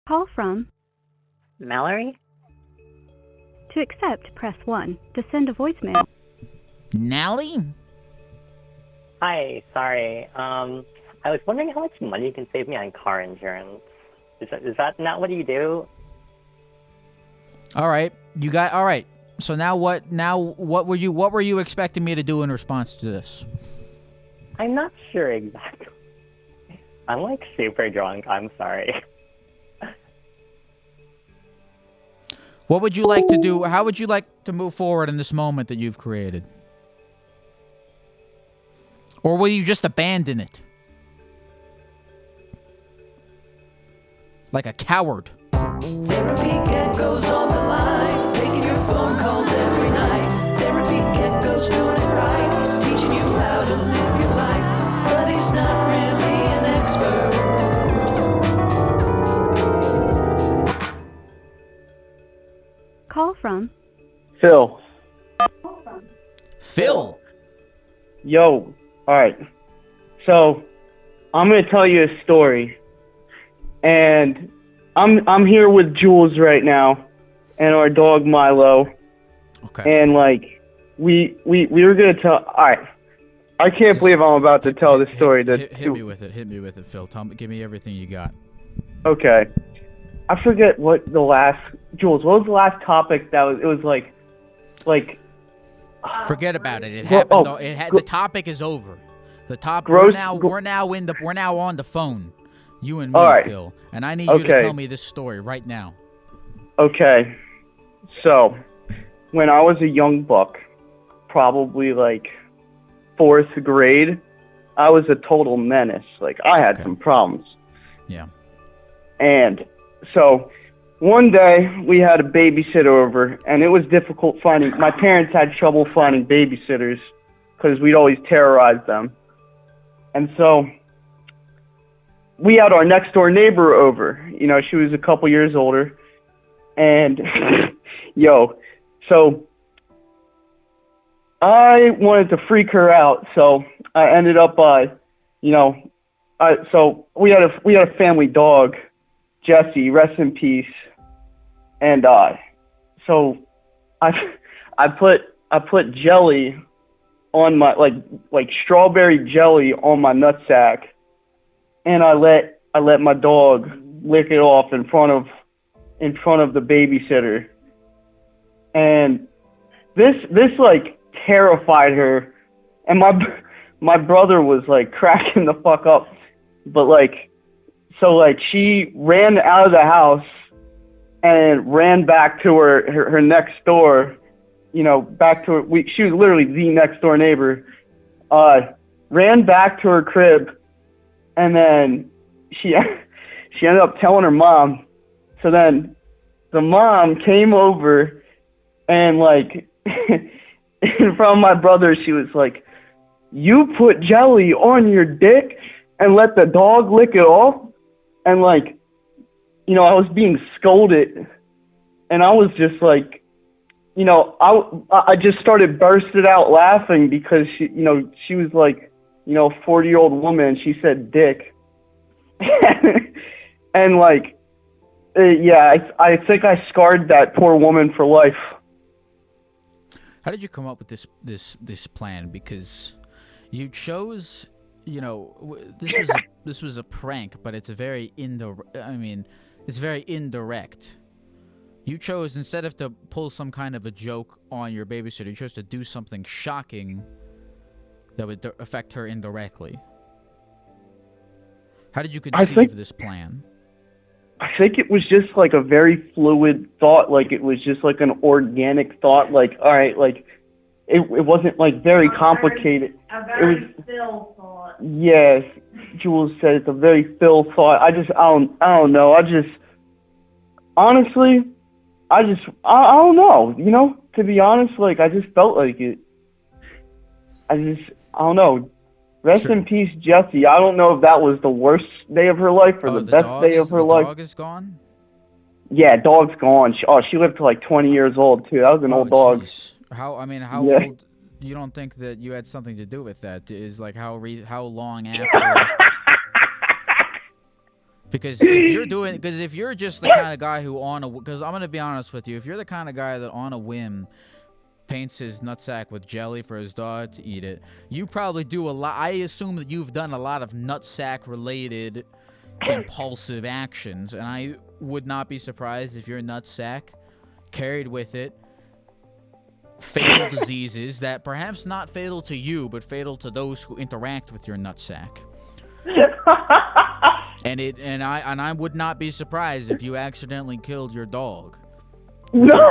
Call from. Mallory? To accept, press 1. To send a voicemail. Nally? Hi, sorry. I was wondering how much money you can save me on car insurance. Is that not what you do? All right. All right. So now what were you expecting me to do in response to this? I'm not sure exactly. I'm like super drunk, I'm sorry. What would you like to do? How would you like to move forward in this moment that you've created? Or will you just abandon it? Like a coward. Therapy Gecko's on the line, taking your phone calls every night. Therapy Gecko's doing it right, he's teaching you how to live your life, but he's not really an expert. Call from. Phil. Phil. Yo. Alright. So, I'm going to tell you a story. And I'm here with Jules right now and our dog Milo. Okay. And like we were going to tell. Alright. I can't believe I'm about to tell this story. Hit me with it. Hit me with it, Phil. Give me everything you got. Okay. I forget what the last Jules, what was the last topic that was? It was like forget about it. It happened. The topic is over. The topic. We're now on the phone. You and me, right. Phil. And I need you to tell me this story right now. Okay. So, when I was a young buck, probably like 4th grade, I was a total menace. Like I had some problems. Yeah. And so one day we had a babysitter over, and it was difficult finding. My parents had trouble finding babysitters because we'd always terrorize them. And so we had our next door neighbor over. You know, she was a couple years older. And so I wanted to freak her out. So I ended up so we had a family dog, Jesse, rest in peace. And so I put jelly on my like strawberry jelly on my nutsack, and I let my dog lick it off in front of the babysitter. And this like terrified her, and my brother was like cracking the fuck up. But so she ran out of the house and ran back to her next door, back to her. She was literally the next door neighbor. Ran back to her crib, and then she ended up telling her mom. So then the mom came over and in front of my brother, she was like, "You put jelly on your dick and let the dog lick it off?" And I was being scolded, and I was just like, I just started bursting out laughing because she was like, 40-year-old woman. She said dick. And I think I scarred that poor woman for life. How did you come up with this plan? Because you chose, this was a prank, but it's a very it's very indirect. You chose, instead of to pull some kind of a joke on your babysitter, you chose to do something shocking that would affect her indirectly. How did you conceive this plan? I think it was just like a very fluid thought. Like it was just like an organic thought. Like, all right, it wasn't very complicated. A very Phil thought. Yes, Jules said it's a very Phil thought. I don't know. Honestly, I don't know. To be honest, I just felt like it. I don't know. Rest in peace, Jessie. I don't know if that was the worst day of her life or the best day of her life. The dog is gone? Yeah, dog's gone. She lived to 20 years old too. That was an old dog. Geez. How old? You don't think that you had something to do with that? Is how long after? Because if you're just the kind of guy who because I'm gonna be honest with you, if you're the kind of guy that on a whim paints his nutsack with jelly for his dog to eat it, you probably do a lot. I assume that you've done a lot of nutsack related impulsive actions, and I would not be surprised if your nutsack carried with it fatal diseases that perhaps not fatal to you, but fatal to those who interact with your nutsack. And I would not be surprised if you accidentally killed your dog. No,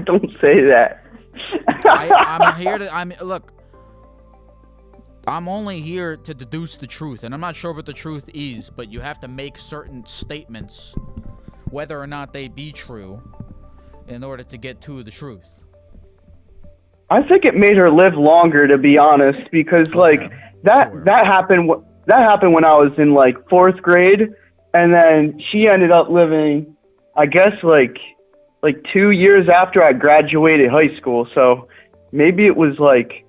don't say that. I'm only here to deduce the truth, and I'm not sure what the truth is, but you have to make certain statements, whether or not they be true, in order to get to the truth. I think it made her live longer, to be honest, because that happened when I was in like 4th grade, and then she ended up living, I guess, like 2 years after I graduated high school. So maybe it was like,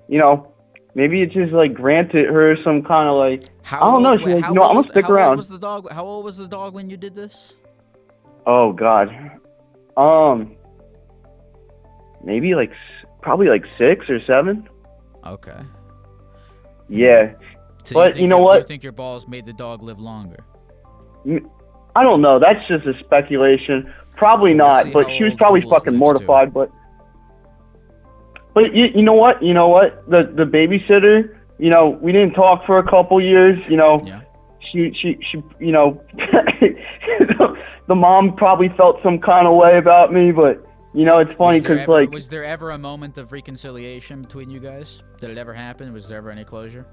maybe it just like granted her some kind of like, I don't know. She's like, I'm gonna stick around. How old was the dog when you did this? Oh God, maybe probably 6 or 7. Okay. Yeah. So but you know what? You think your balls made the dog live longer? I don't know. That's just a speculation. Probably not. But she was probably fucking mortified. But you know what? The babysitter. We didn't talk for a couple years. Yeah. She the mom probably felt some kind of way about me, but it's funny because was there ever a moment of reconciliation between you guys? Did it ever happen? Was there ever any closure?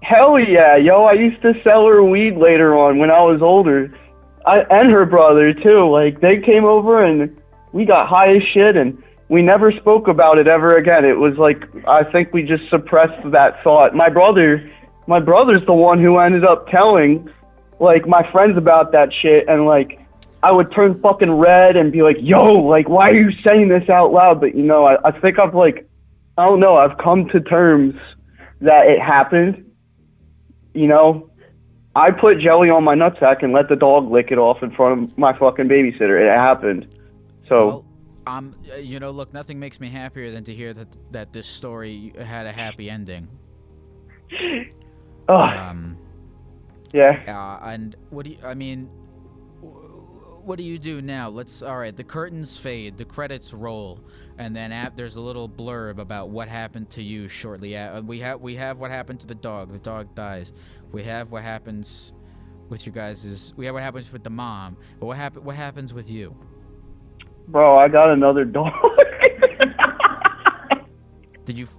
Hell yeah, yo! I used to sell her weed later on when I was older, and her brother too. Like they came over and we got high as shit, and we never spoke about it ever again. It was like I think we just suppressed that thought. My brother's the one who ended up telling like my friends about that shit, and like I would turn fucking red and be like, yo, like why are you saying this out loud? But I think I've come to terms that it happened. I put jelly on my nutsack and let the dog lick it off in front of my fucking babysitter. It happened. So. Well, look, nothing makes me happier than to hear that this story had a happy ending. Yeah. And what do you do now? All right, the curtains fade, the credits roll, and then there's a little blurb about what happened to you shortly after. We have what happened to the dog dies. We have what happens with you guys we have what happens with the mom. But what happens with you? Bro, I got another dog. Did you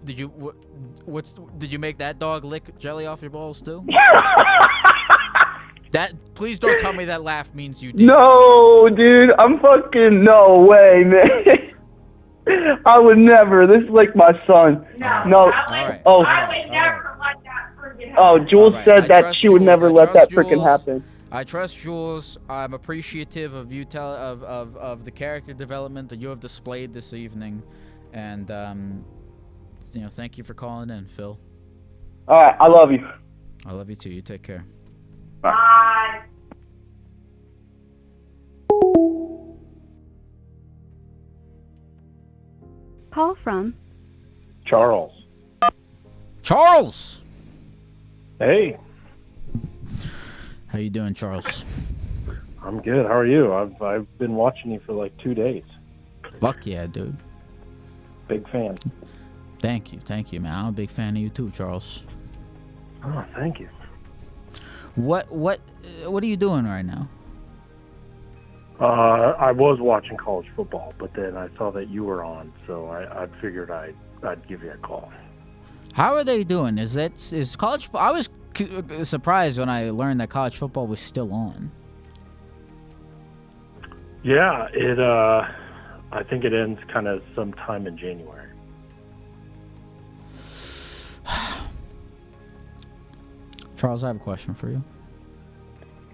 make that dog lick jelly off your balls too? Please don't tell me that laugh means you did. No, dude, no way, man. I would never. This is like my son. No. I would never let that friggin' happen. Oh, Jules said that she would never let that freaking happen. I trust Jules. I'm appreciative of you of the character development that you have displayed this evening, and thank you for calling in, Phil. All right, I love you. I love you too. You take care. Bye. Call from Charles. Charles! Hey. How you doing, Charles? I'm good. How are you? I've been watching you for like 2 days. Fuck yeah, dude. Big fan. Thank you, man. I'm a big fan of you too, Charles. Oh, thank you. What are you doing right now? I was watching college football, but then I saw that you were on, so I figured I'd give you a call. How are they doing? Is college? I was surprised when I learned that college football was still on. Yeah, I think it ends kind of sometime in January. Charles, I have a question for you.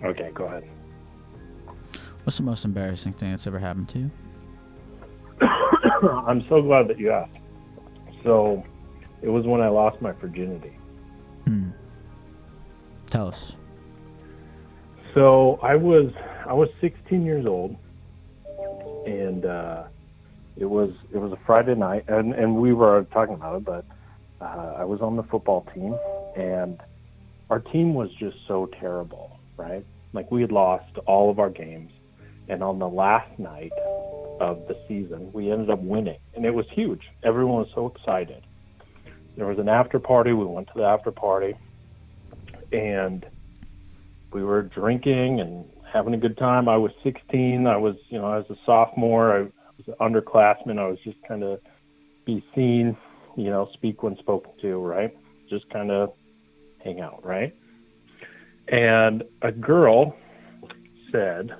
Okay, go ahead. What's the most embarrassing thing that's ever happened to you? I'm so glad that you asked. So, it was when I lost my virginity. Tell us. So I was 16 years old, and it was a Friday night, and we were talking about it, but I was on the football team, and our team was just so terrible, right? Like, we had lost all of our games, and on the last night of the season, we ended up winning, and it was huge. Everyone was so excited. There was an after party. We went to the after party, and we were drinking and having a good time. I was 16. I was a sophomore. I was an underclassman. I was just kind of be seen, speak when spoken to, right? Just kind of hang out, right? And a girl said,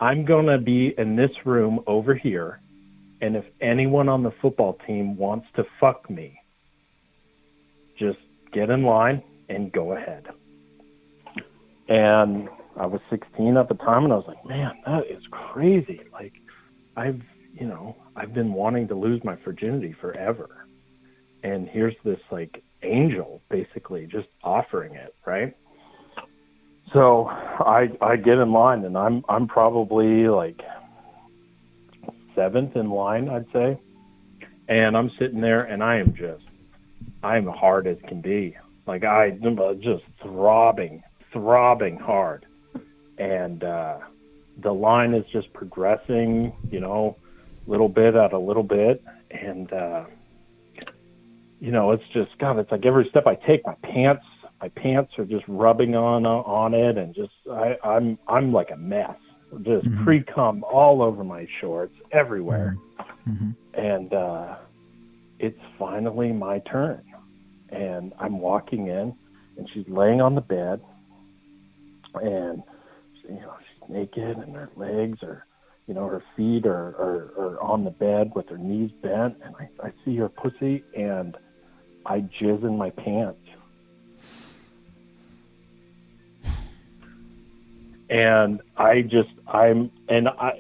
I'm going to be in this room over here, and if anyone on the football team wants to fuck me, just get in line and go ahead. And I was 16 at the time, and I was like, man, that is crazy. Like, I've been wanting to lose my virginity forever. And here's this, like, angel basically just offering it, right? So I get in line, and I'm probably like 7th in line, I'd say. And I'm sitting there, and I'm hard as can be. Like, I'm just throbbing hard. And the line is just progressing, little bit at a little bit. And, it's just, God, it's like every step I take, my pants are just rubbing on it. And just, I'm like a mess, just pre-cum all over my shorts everywhere. Mm-hmm. And it's finally my turn. And I'm walking in, and she's laying on the bed, and she's naked, and her legs are, her feet are on the bed with her knees bent, and I see her pussy, and I jizz in my pants. And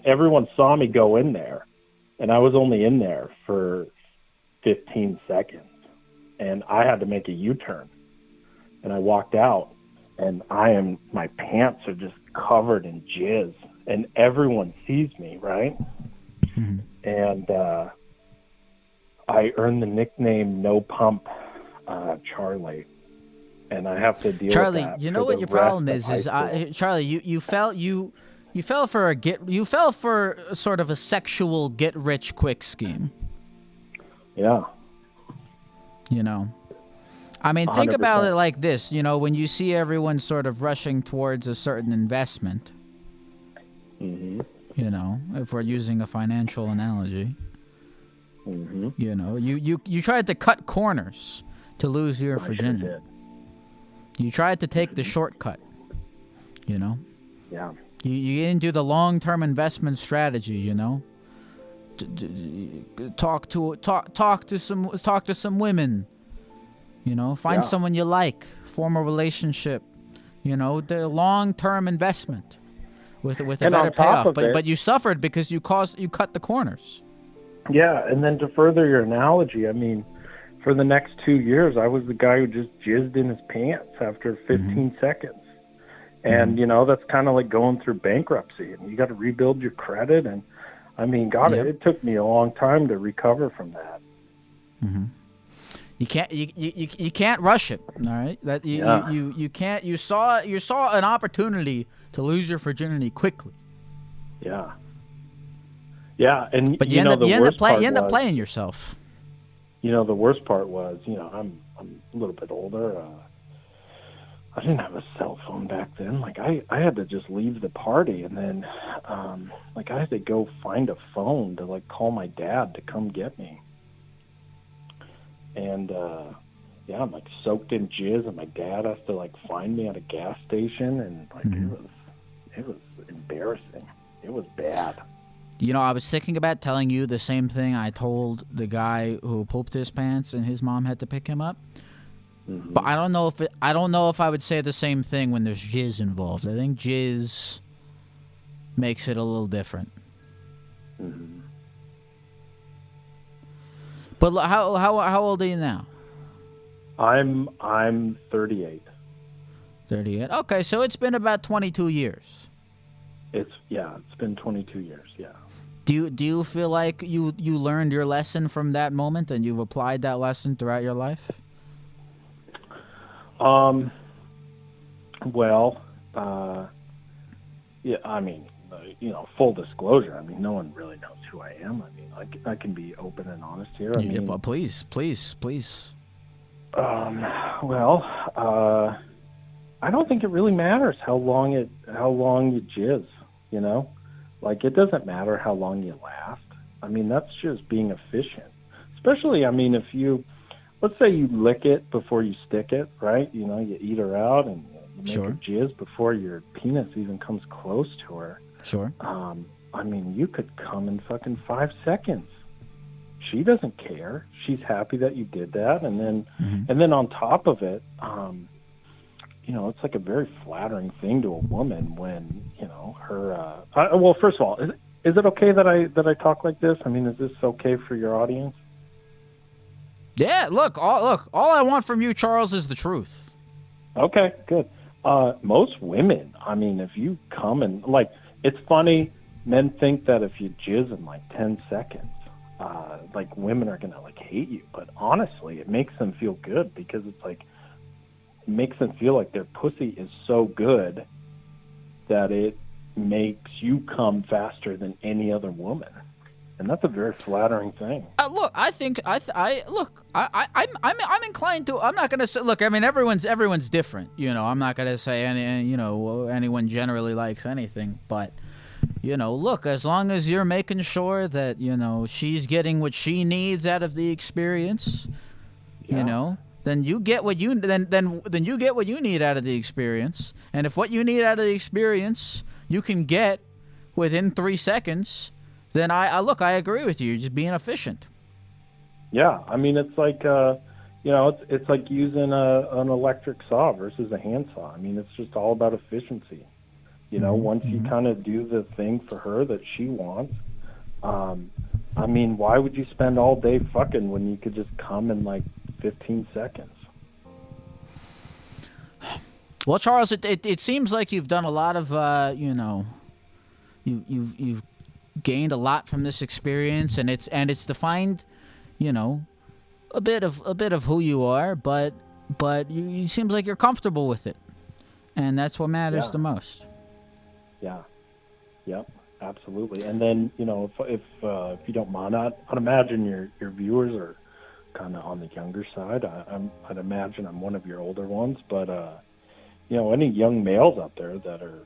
everyone saw me go in there, and I was only in there for 15 seconds, and I had to make a U-turn, and I walked out, and my pants are just covered in jizz, and everyone sees me, right? Mm-hmm. And I earned the nickname No Pump Charlie, and I have to deal Charlie, with that. you know what your problem is Charlie, you fell for sort of a sexual get rich quick scheme. Yeah. I mean, 100%. think about it like this, when you see everyone sort of rushing towards a certain investment, if we're using a financial analogy, you tried to cut corners to lose your virginity. Sure did. You tried to take the shortcut, Yeah. You didn't do the long-term investment strategy, Talk to some women, find someone you like, form a relationship, the long-term investment with a better payoff. But you suffered because you cut the corners. Yeah, and then to further your analogy, I mean, for the next 2 years, I was the guy who just jizzed in his pants after 15 seconds. And, that's kind of like going through bankruptcy, and you got to rebuild your credit. And I mean, God, it took me a long time to recover from that. Mm-hmm. You can't rush it, all right? That you can't. You saw an opportunity to lose your virginity quickly. Yeah. Yeah, but you end up playing yourself. The worst part was, I'm a little bit older. I didn't have a cell phone back then. Like, I had to just leave the party, and then I had to go find a phone to call my dad to come get me. And I'm soaked in jizz, and my dad has to find me at a gas station, and it was embarrassing. It was bad. I was thinking about telling you the same thing I told the guy who pooped his pants and his mom had to pick him up. Mm-hmm. But I don't know if I would say the same thing when there's jizz involved. I think jizz makes it a little different. Mm-hmm. But how old are you now? I'm 38. 38. Okay, so it's been about 22 years. It's been 22 years. Yeah. Do you feel like you learned your lesson from that moment and you've applied that lesson throughout your life? Well, yeah. I mean, full disclosure. I mean, no one really knows who I am. I mean, I can be open and honest here. I mean, but please. Well, I don't think it really matters how long you jizz. Like, it doesn't matter how long you last. I mean, that's just being efficient. Especially, I mean, let's say you lick it before you stick it, right? You eat her out and you make her jizz before your penis even comes close to her. Sure. I mean, you could come in fucking 5 seconds. She doesn't care. She's happy that you did that, and then on top of it, it's like a very flattering thing to a woman when her. Well, first of all, is it okay that I talk like this? I mean, is this okay for your audience? Yeah. Look. All I want from you, Charles, is the truth. Okay. Good. Most women, I mean, if you come and it's funny. Men think that if you jizz in 10 seconds, women are gonna hate you. But honestly, it makes them feel good because it's it makes them feel like their pussy is so good that it makes you come faster than any other woman, and that's a very flattering thing. Look, I think I'm inclined to. I'm not gonna say. Look, I mean, everyone's different. I'm not gonna say anyone generally likes anything, but. Look, as long as you're making sure that, she's getting what she needs out of the experience, then you get what you then you get what you need out of the experience. And if what you need out of the experience you can get within 3 seconds, then I agree with you. You're just being efficient. Yeah, I mean, it's like it's like using an electric saw versus a hand saw. I mean, it's just all about efficiency. Once you kind of do the thing for her that she wants, I mean, why would you spend all day fucking when you could just come in 15 seconds? Well, Charles, it seems like you've done a lot of, you've gained a lot from this experience, and it's defined, a bit of who you are, but you seems like you're comfortable with it, and that's what matters the most. Yeah. Yep. Absolutely. And then, if you don't mind, I'd imagine your viewers are kind of on the younger side. I'd imagine I'm one of your older ones, but any young males out there that are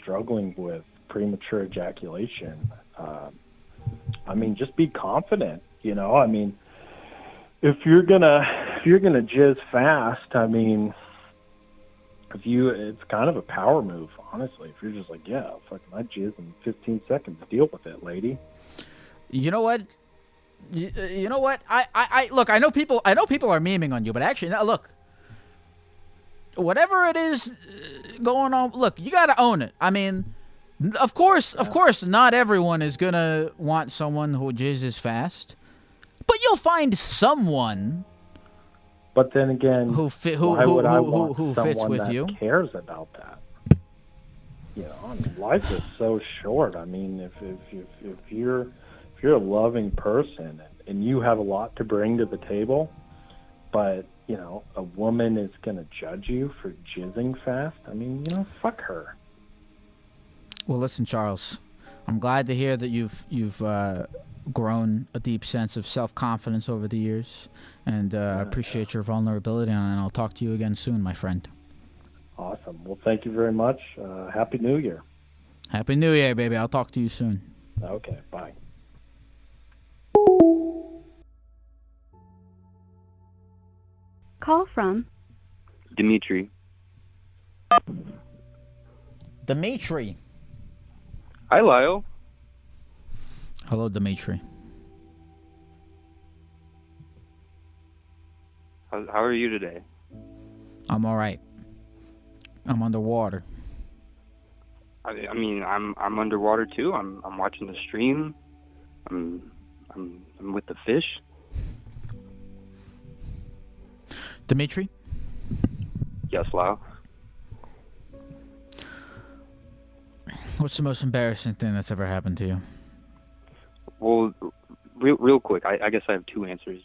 struggling with premature ejaculation, I mean, just be confident. I mean, if you're gonna jizz fast, I mean. It's kind of a power move, honestly. If you're just fucking I jizz in 15 seconds, deal with it, lady. You know what? I look. I know people are memeing on you, but actually, now look. Whatever it is going on, look, you gotta own it. I mean, of course, not everyone is gonna want someone who jizzes fast, but you'll find someone. But then again, who fits with you? Cares about that? I mean, life is so short. I mean, if you're a loving person and you have a lot to bring to the table, but a woman is gonna judge you for jizzing fast. I mean, fuck her. Well, listen, Charles, I'm glad to hear that you've grown a deep sense of self-confidence over the years, and I appreciate your vulnerability, and I'll talk to you again soon, my friend. Awesome. Well, thank you very much. Happy New Year. Happy New Year, baby. I'll talk to you soon. Okay, bye. Call from Dimitri. Dimitri. Hi, Lyle. Hello, Dimitri. How are you today? I'm all right. I'm underwater. I mean, I'm underwater too. I'm watching the stream. I'm with the fish. Dimitri? Yes, Lyle. What's the most embarrassing thing that's ever happened to you? Well, real quick, I guess I have two answers.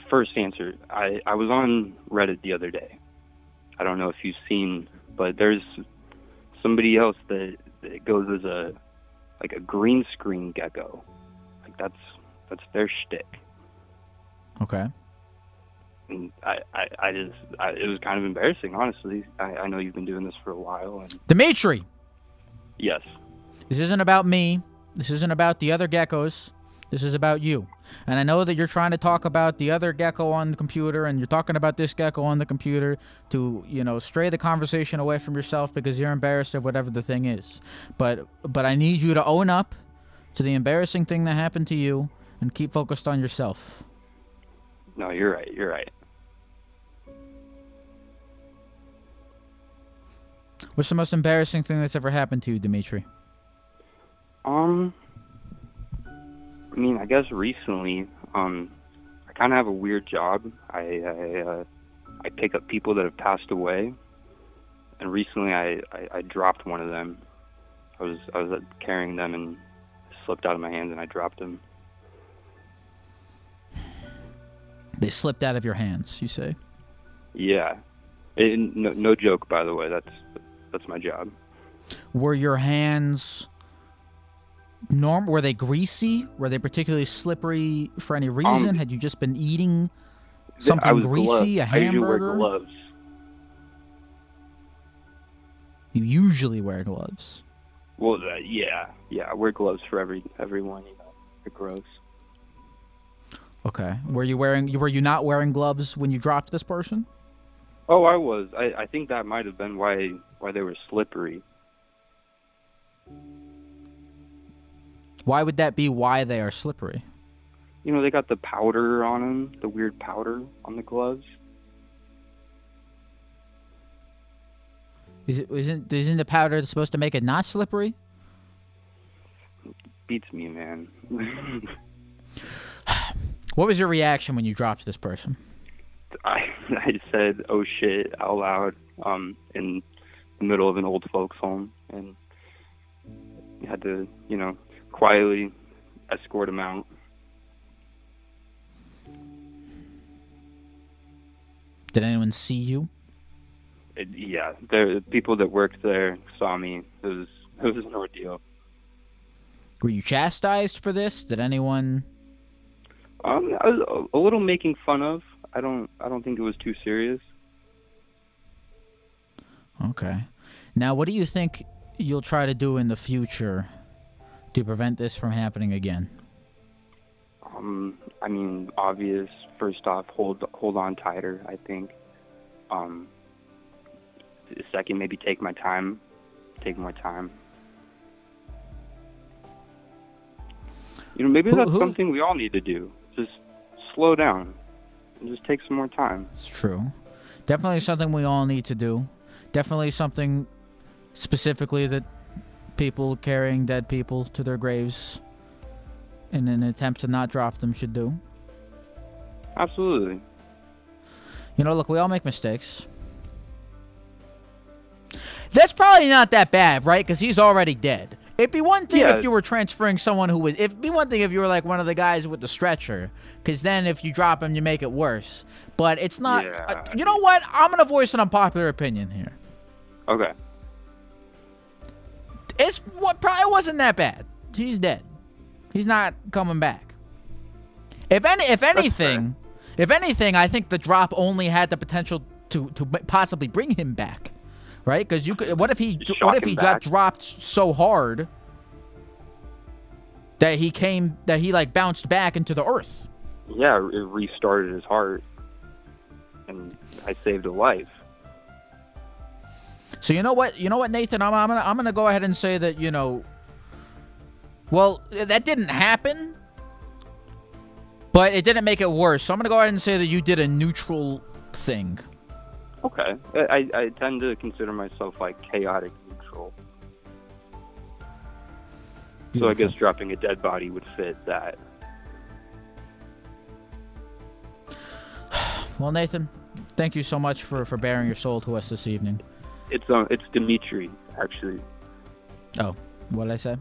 First answer, I was on Reddit the other day. I don't know if you've seen, but there's somebody else that goes as a green screen gecko. Like that's their shtick. Okay. And it was kind of embarrassing, honestly. I know you've been doing this for a while. And Dimitri! yes. This isn't about me. This isn't about the other geckos. This is about you. And I know that you're trying to talk about the other gecko on the computer, and you're talking about this gecko on the computer to, stray the conversation away from yourself because you're embarrassed of whatever the thing is. But I need you to own up to the embarrassing thing that happened to you and keep focused on yourself. No, you're right. You're right. What's the most embarrassing thing that's ever happened to you, Dimitri? I mean, I guess recently, I kind of have a weird job. I pick up people that have passed away, and recently I dropped one of them. I was carrying them and it slipped out of my hands and I dropped them. They slipped out of your hands, you say? Yeah. No joke, by the way. That's my job. Were your hands were they greasy? Were they particularly slippery for any reason? Had you just been eating something greasy, a hamburger? I usually wear gloves. You usually wear gloves. Well, yeah. I wear gloves for everyone. They're gross. Okay. Were you not wearing gloves when you dropped this person? Oh, I was. I think that might have been why they were slippery. Why would that be why they are slippery? They got the powder on them, the weird powder on the gloves. Isn't the powder supposed to make it not slippery? Beats me, man. What was your reaction when you dropped this person? I said, "Oh shit," out loud, in the middle of an old folks' home, and had to, quietly escort him out. Did anyone see you? Yeah, the people that worked there saw me. It was an ordeal. Were you chastised for this? Did anyone? I was a little making fun of. I don't think it was too serious. Okay. Now, what do you think you'll try to do in the future to prevent this from happening again? I mean, obvious. First off, hold on tighter, I think. Second, maybe take my time. Take more time. Maybe that's something we all need to do. Just slow down and just take some more time. It's true. Definitely something we all need to do. Definitely something specifically that people carrying dead people to their graves in an attempt to not drop them should do. Absolutely. Look, we all make mistakes. That's probably not that bad, right? Because he's already dead. It'd be one thing if you were transferring someone who was... It'd be one thing if you were like one of the guys with the stretcher. Because then if you drop him, you make it worse. But it's not... you know what? I'm going to voice an unpopular opinion here. Okay. Probably wasn't that bad. He's dead. He's not coming back. If anything, I think the drop only had the potential to possibly bring him back, right? Because what if he got dropped so hard that he bounced back into the earth? Yeah, it restarted his heart, and I saved a life. So you know what, Nathan? I'm gonna go ahead and say that well, that didn't happen, but it didn't make it worse. So I'm gonna go ahead and say that you did a neutral thing. Okay, I tend to consider myself like chaotic neutral. Beautiful. So I guess dropping a dead body would fit that. Well, Nathan, thank you so much for bearing your soul to us this evening. It's Dimitri, actually. Oh, what did I say?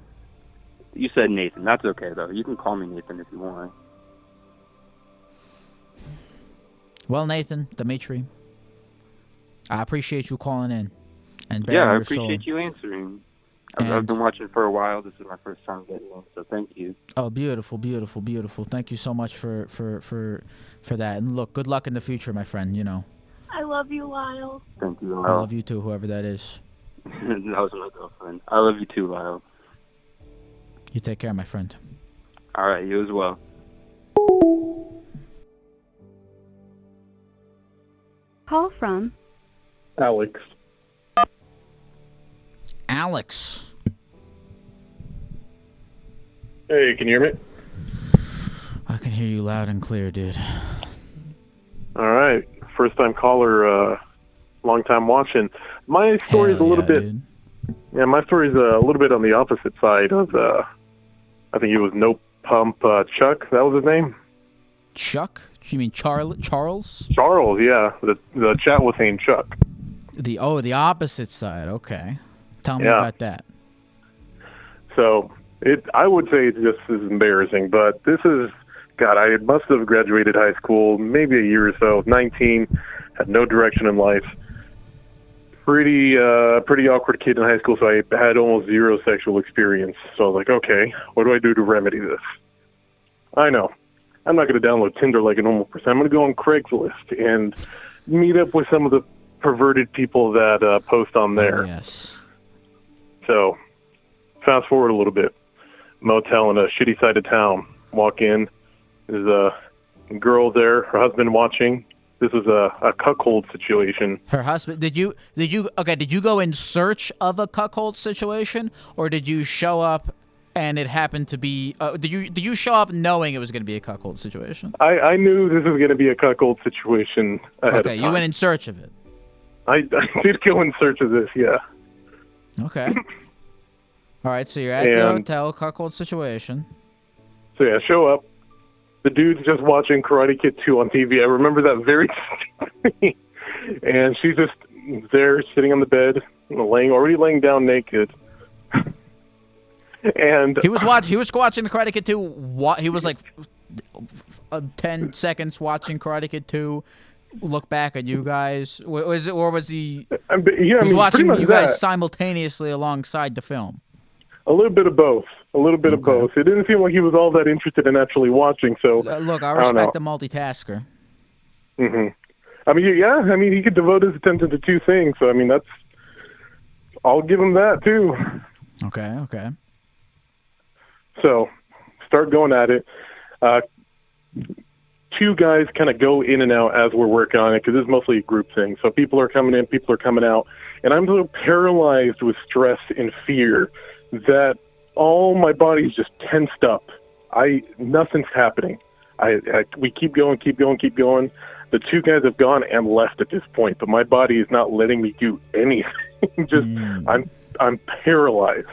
You said Nathan. That's okay, though. You can call me Nathan if you want. Well, Nathan, Dimitri, I appreciate you calling in. And Yeah, I bearing your appreciate soul. you answering. I've been watching for a while. This is my first time getting in, so thank you. Oh, beautiful, beautiful, beautiful. Thank you so much for that. And look, good luck in the future, my friend, you know. I love you, Lyle. Thank you, I Lyle. love you too, whoever that is. That was my girlfriend. I love you too, Lyle. You take care, my friend. All right, you as well. Call from Alex. Alex. Hey, can you hear me? I can hear you loud and clear, dude. All right. First time caller, long time watching. My story's a little bit. Dude. Yeah, my story's a little bit on the opposite side of I think it was No Pump Chuck. That was his name. Chuck? You mean Charles? Charles, yeah. The chat was saying Chuck. The opposite side. Okay. Tell me Yeah. about that. So I would say it's just as embarrassing, but this is, God, I must have graduated high school maybe a year or so. 19, had no direction in life. Pretty awkward kid in high school, so I had almost zero sexual experience. So I was like, okay, what do I do to remedy this? I know. I'm not going to download Tinder like a normal person. I'm going to go on Craigslist and meet up with some of the perverted people that post on there. Oh, yes. So, fast forward a little bit. Motel in a shitty side of town. Walk in. There's a girl there. Her husband watching. This is a cuckold situation. Her husband. Did you go in search of a cuckold situation, or did you show up and it happened to be? Did you show up knowing it was going to be a cuckold situation? I knew this was going to be a cuckold situation ahead of Okay, time. you went in search of it. I did go in search of this, yeah. Okay. All right, so you're at the hotel, cuckold situation. So yeah, show up. The dude's just watching Karate Kid 2 on TV. I remember that very distinctly. And she's just there sitting on the bed, already laying down naked. And He was watching the Karate Kid 2. He was like 10 seconds watching Karate Kid 2. Look back at you guys. Was he? Yeah, He was watching pretty you much guys that. simultaneously alongside the film. A little bit of both. Of both. It didn't seem like he was all that interested in actually watching. So Look, I don't know. respect the multitasker. hmm I mean, yeah. I mean, he could devote his attention to two things. So I mean, I'll give him that too. Okay. So start going at it. Two guys kind of go in and out as we're working on it because this is mostly a group thing. So people are coming in, people are coming out, and I'm so paralyzed with stress and fear that all my body's just tensed up. Nothing's happening. We keep going. The two guys have gone and left at this point, but my body is not letting me do anything. I'm paralyzed.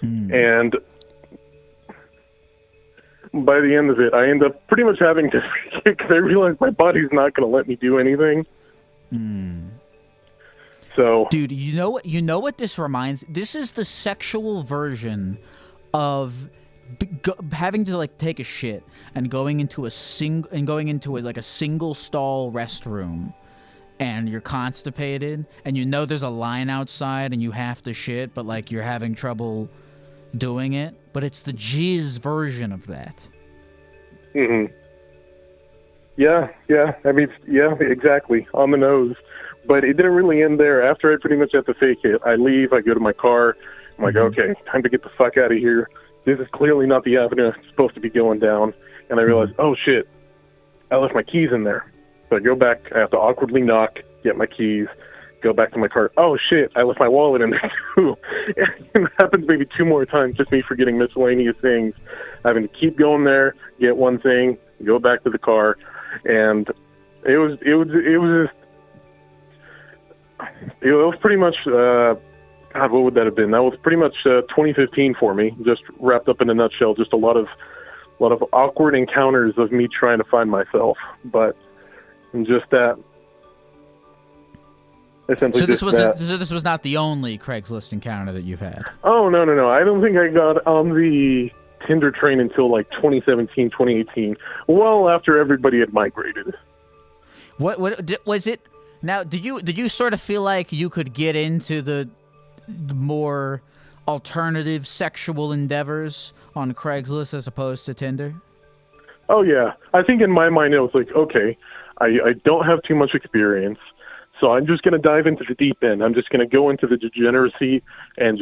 And by the end of it, I end up pretty much having to because I realize my body's not going to let me do anything. So, dude, you know what this reminds? This is the sexual version of having to like take a shit and going into a single stall restroom, and you're constipated, and you know there's a line outside, and you have to shit, but like you're having trouble doing it. But it's the jizz version of that. Yeah. I mean, yeah, exactly. On the nose. But it didn't really end there. After I pretty much had to fake it, I leave, I go to my car. I'm like, okay, time to get the fuck out of here. This is clearly not the avenue I'm supposed to be going down. And I realize, oh shit, I left my keys in there. So I go back, I have to awkwardly knock, get my keys, go back to my car. Oh shit, I left my wallet in there too. And it happens maybe 2 more times, just me forgetting miscellaneous things. Having to keep going there, get one thing, go back to the car. And it was pretty much, God, what would that have been? That was pretty much 2015 for me, just wrapped up in a nutshell. Just a lot of awkward encounters of me trying to find myself. But just that, essentially So this just was that. so this was not the only Craigslist encounter that you've had. Oh, no. I don't think I got on the Tinder train until like 2017, 2018, well after everybody had migrated. What was it? Now, did you sort of feel like you could get into the more alternative sexual endeavors on Craigslist as opposed to Tinder? Oh, yeah. I think in my mind it was like, okay, I don't have too much experience, so I'm just going to dive into the deep end. I'm just going to go into the degeneracy and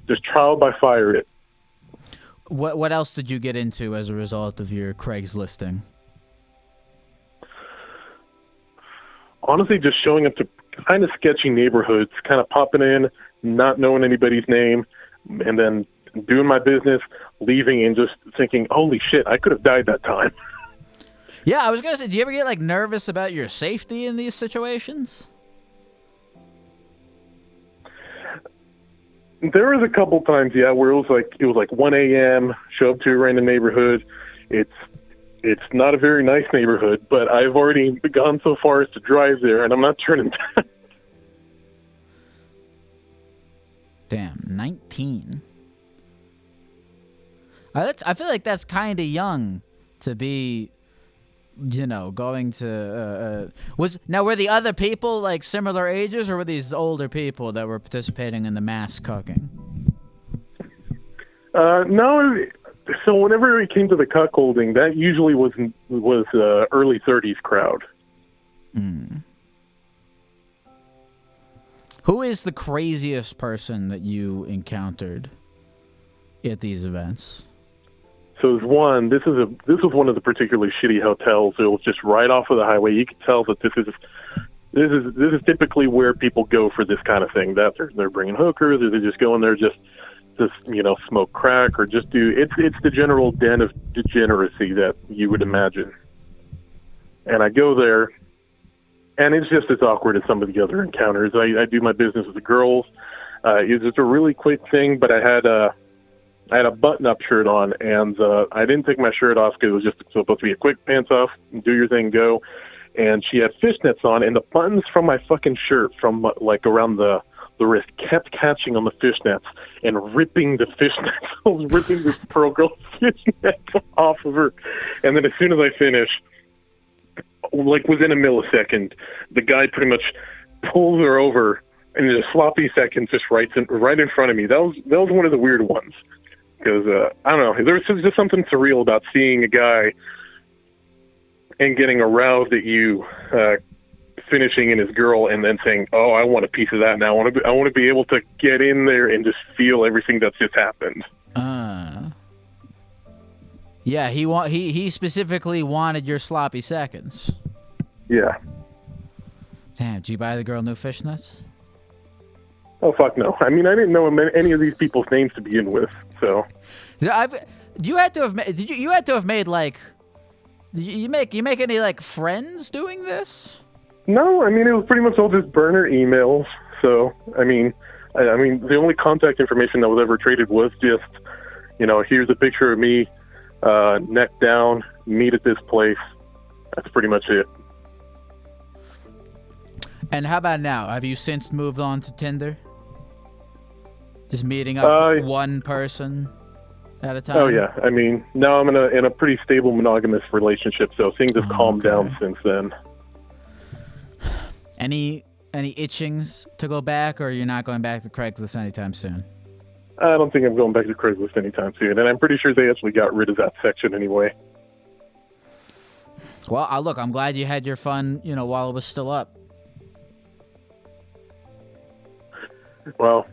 just trial by fire it. What else did you get into as a result of your Craigslisting? Honestly, just showing up to kind of sketchy neighborhoods, kind of popping in, not knowing anybody's name, and then doing my business, leaving, and just thinking, holy shit, I could have died that time. Yeah, I was going to say, do you ever get like nervous about your safety in these situations? There was a couple times, yeah, where it was like 1 a.m., show up to a random neighborhood. It's not a very nice neighborhood, but I've already gone so far as to drive there, and I'm not turning back. Damn, 19. I feel like that's kind of young to be, going to. Were the other people like similar ages, or were these older people that were participating in the mass cucking? No. So whenever it came to the cuckolding, that usually was early 30s crowd. Who is the craziest person that you encountered at these events? So there's one. This was one of the particularly shitty hotels. It was just right off of the highway. You could tell that this is typically where people go for this kind of thing. That they're bringing hookers, or they just go in there just smoke crack, or just do. It's the general den of degeneracy that you would imagine. And I go there, and it's just as awkward as some of the other encounters. I do my business with the girls. It was just a really quick thing, but I had a button-up shirt on, and I didn't take my shirt off because it was just supposed to be a quick pants off, do your thing, go. And she had fishnets on, and the buttons from my fucking shirt from like around the wrist kept catching on the fishnets and ripping the fishnets. I was ripping this pearl girl's fishnets off of her. And then as soon as I finished, like within a millisecond, the guy pretty much pulls her over in a sloppy second, just right in front of me. That was one of the weird ones. Because, I don't know, there's just something surreal about seeing a guy and getting aroused at you finishing in his girl and then saying, oh, I want a piece of that now. I want to be able to get in there and just feel everything that's just happened. Yeah, he specifically wanted your sloppy seconds. Yeah. Damn, did you buy the girl new fishnets? Oh, fuck no. I mean, I didn't know any of these people's names to begin with, so. You had to have made like, you make any like friends doing this? No, I mean, it was pretty much all just burner emails. So, I mean, the only contact information that was ever traded was just, here's a picture of me, neck down, meet at this place. That's pretty much it. And how about now? Have you since moved on to Tinder? Just meeting up one person at a time? Oh, yeah. I mean, now I'm in a pretty stable monogamous relationship, so things have calmed down since then. Any itchings to go back, or you're not going back to Craigslist anytime soon? I don't think I'm going back to Craigslist anytime soon, and I'm pretty sure they actually got rid of that section anyway. Well, look, I'm glad you had your fun, while it was still up. Well,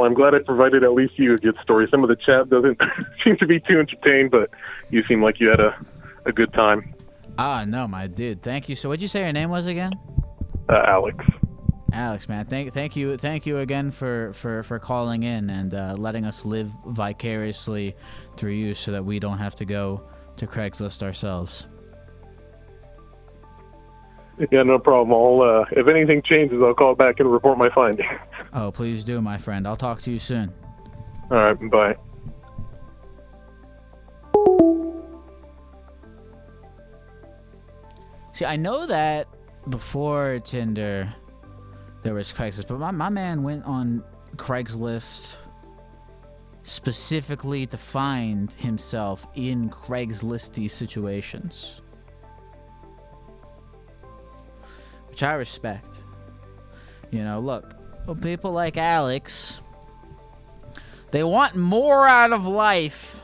I'm glad I provided at least you a good story. Some of the chat doesn't seem to be too entertained, but you seem like you had a good time. No, my dude. Thank you. So what'd you say your name was again? Alex. Alex, man. Thank you again for calling in and letting us live vicariously through you so that we don't have to go to Craigslist ourselves. Yeah, no problem. If anything changes, I'll call back and report my findings. Oh, please do, my friend. I'll talk to you soon. All right, bye. See, I know that before Tinder, there was Craigslist. But my man went on Craigslist specifically to find himself in Craigslisty situations, which I respect. You know, look, people like Alex, they want more out of life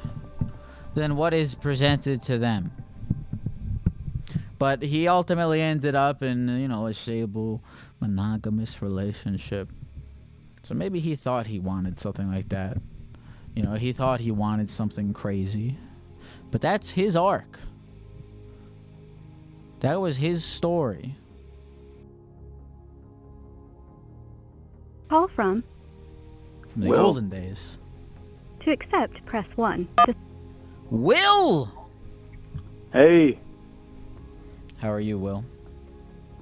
than what is presented to them. But he ultimately ended up in, you know, a stable, monogamous relationship. So maybe he thought he wanted something like that. You know, he thought he wanted something crazy. But that's his arc. That was his story. Call from. From the Will. olden days. To accept, press 1. Will! Hey, How are you, Will?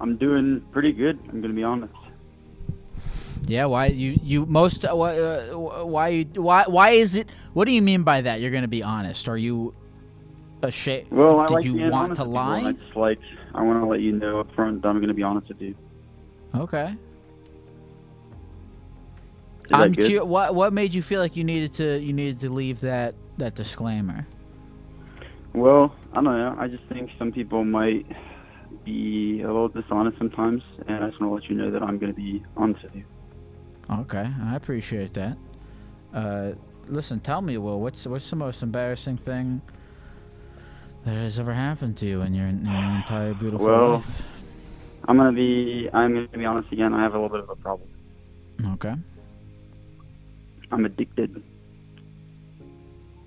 I'm doing pretty good. I'm gonna be honest. Yeah, why why is it, what do you mean by that? You're gonna be honest. Are you ashamed? Well, I Did like you being want honest to with people, and lie? I want to let you know up front that I'm gonna be honest with you. Okay. Is that I'm good? what made you feel like you needed to leave that disclaimer? Well, I don't know. I just think some people might be a little dishonest sometimes, and I just want to let you know that I'm gonna be honest with you. Okay, I appreciate that. Listen, tell me, Will, what's the most embarrassing thing that has ever happened to you in your entire beautiful Well, life? I'm gonna be honest again. I have a little bit of a problem. Okay. I'm addicted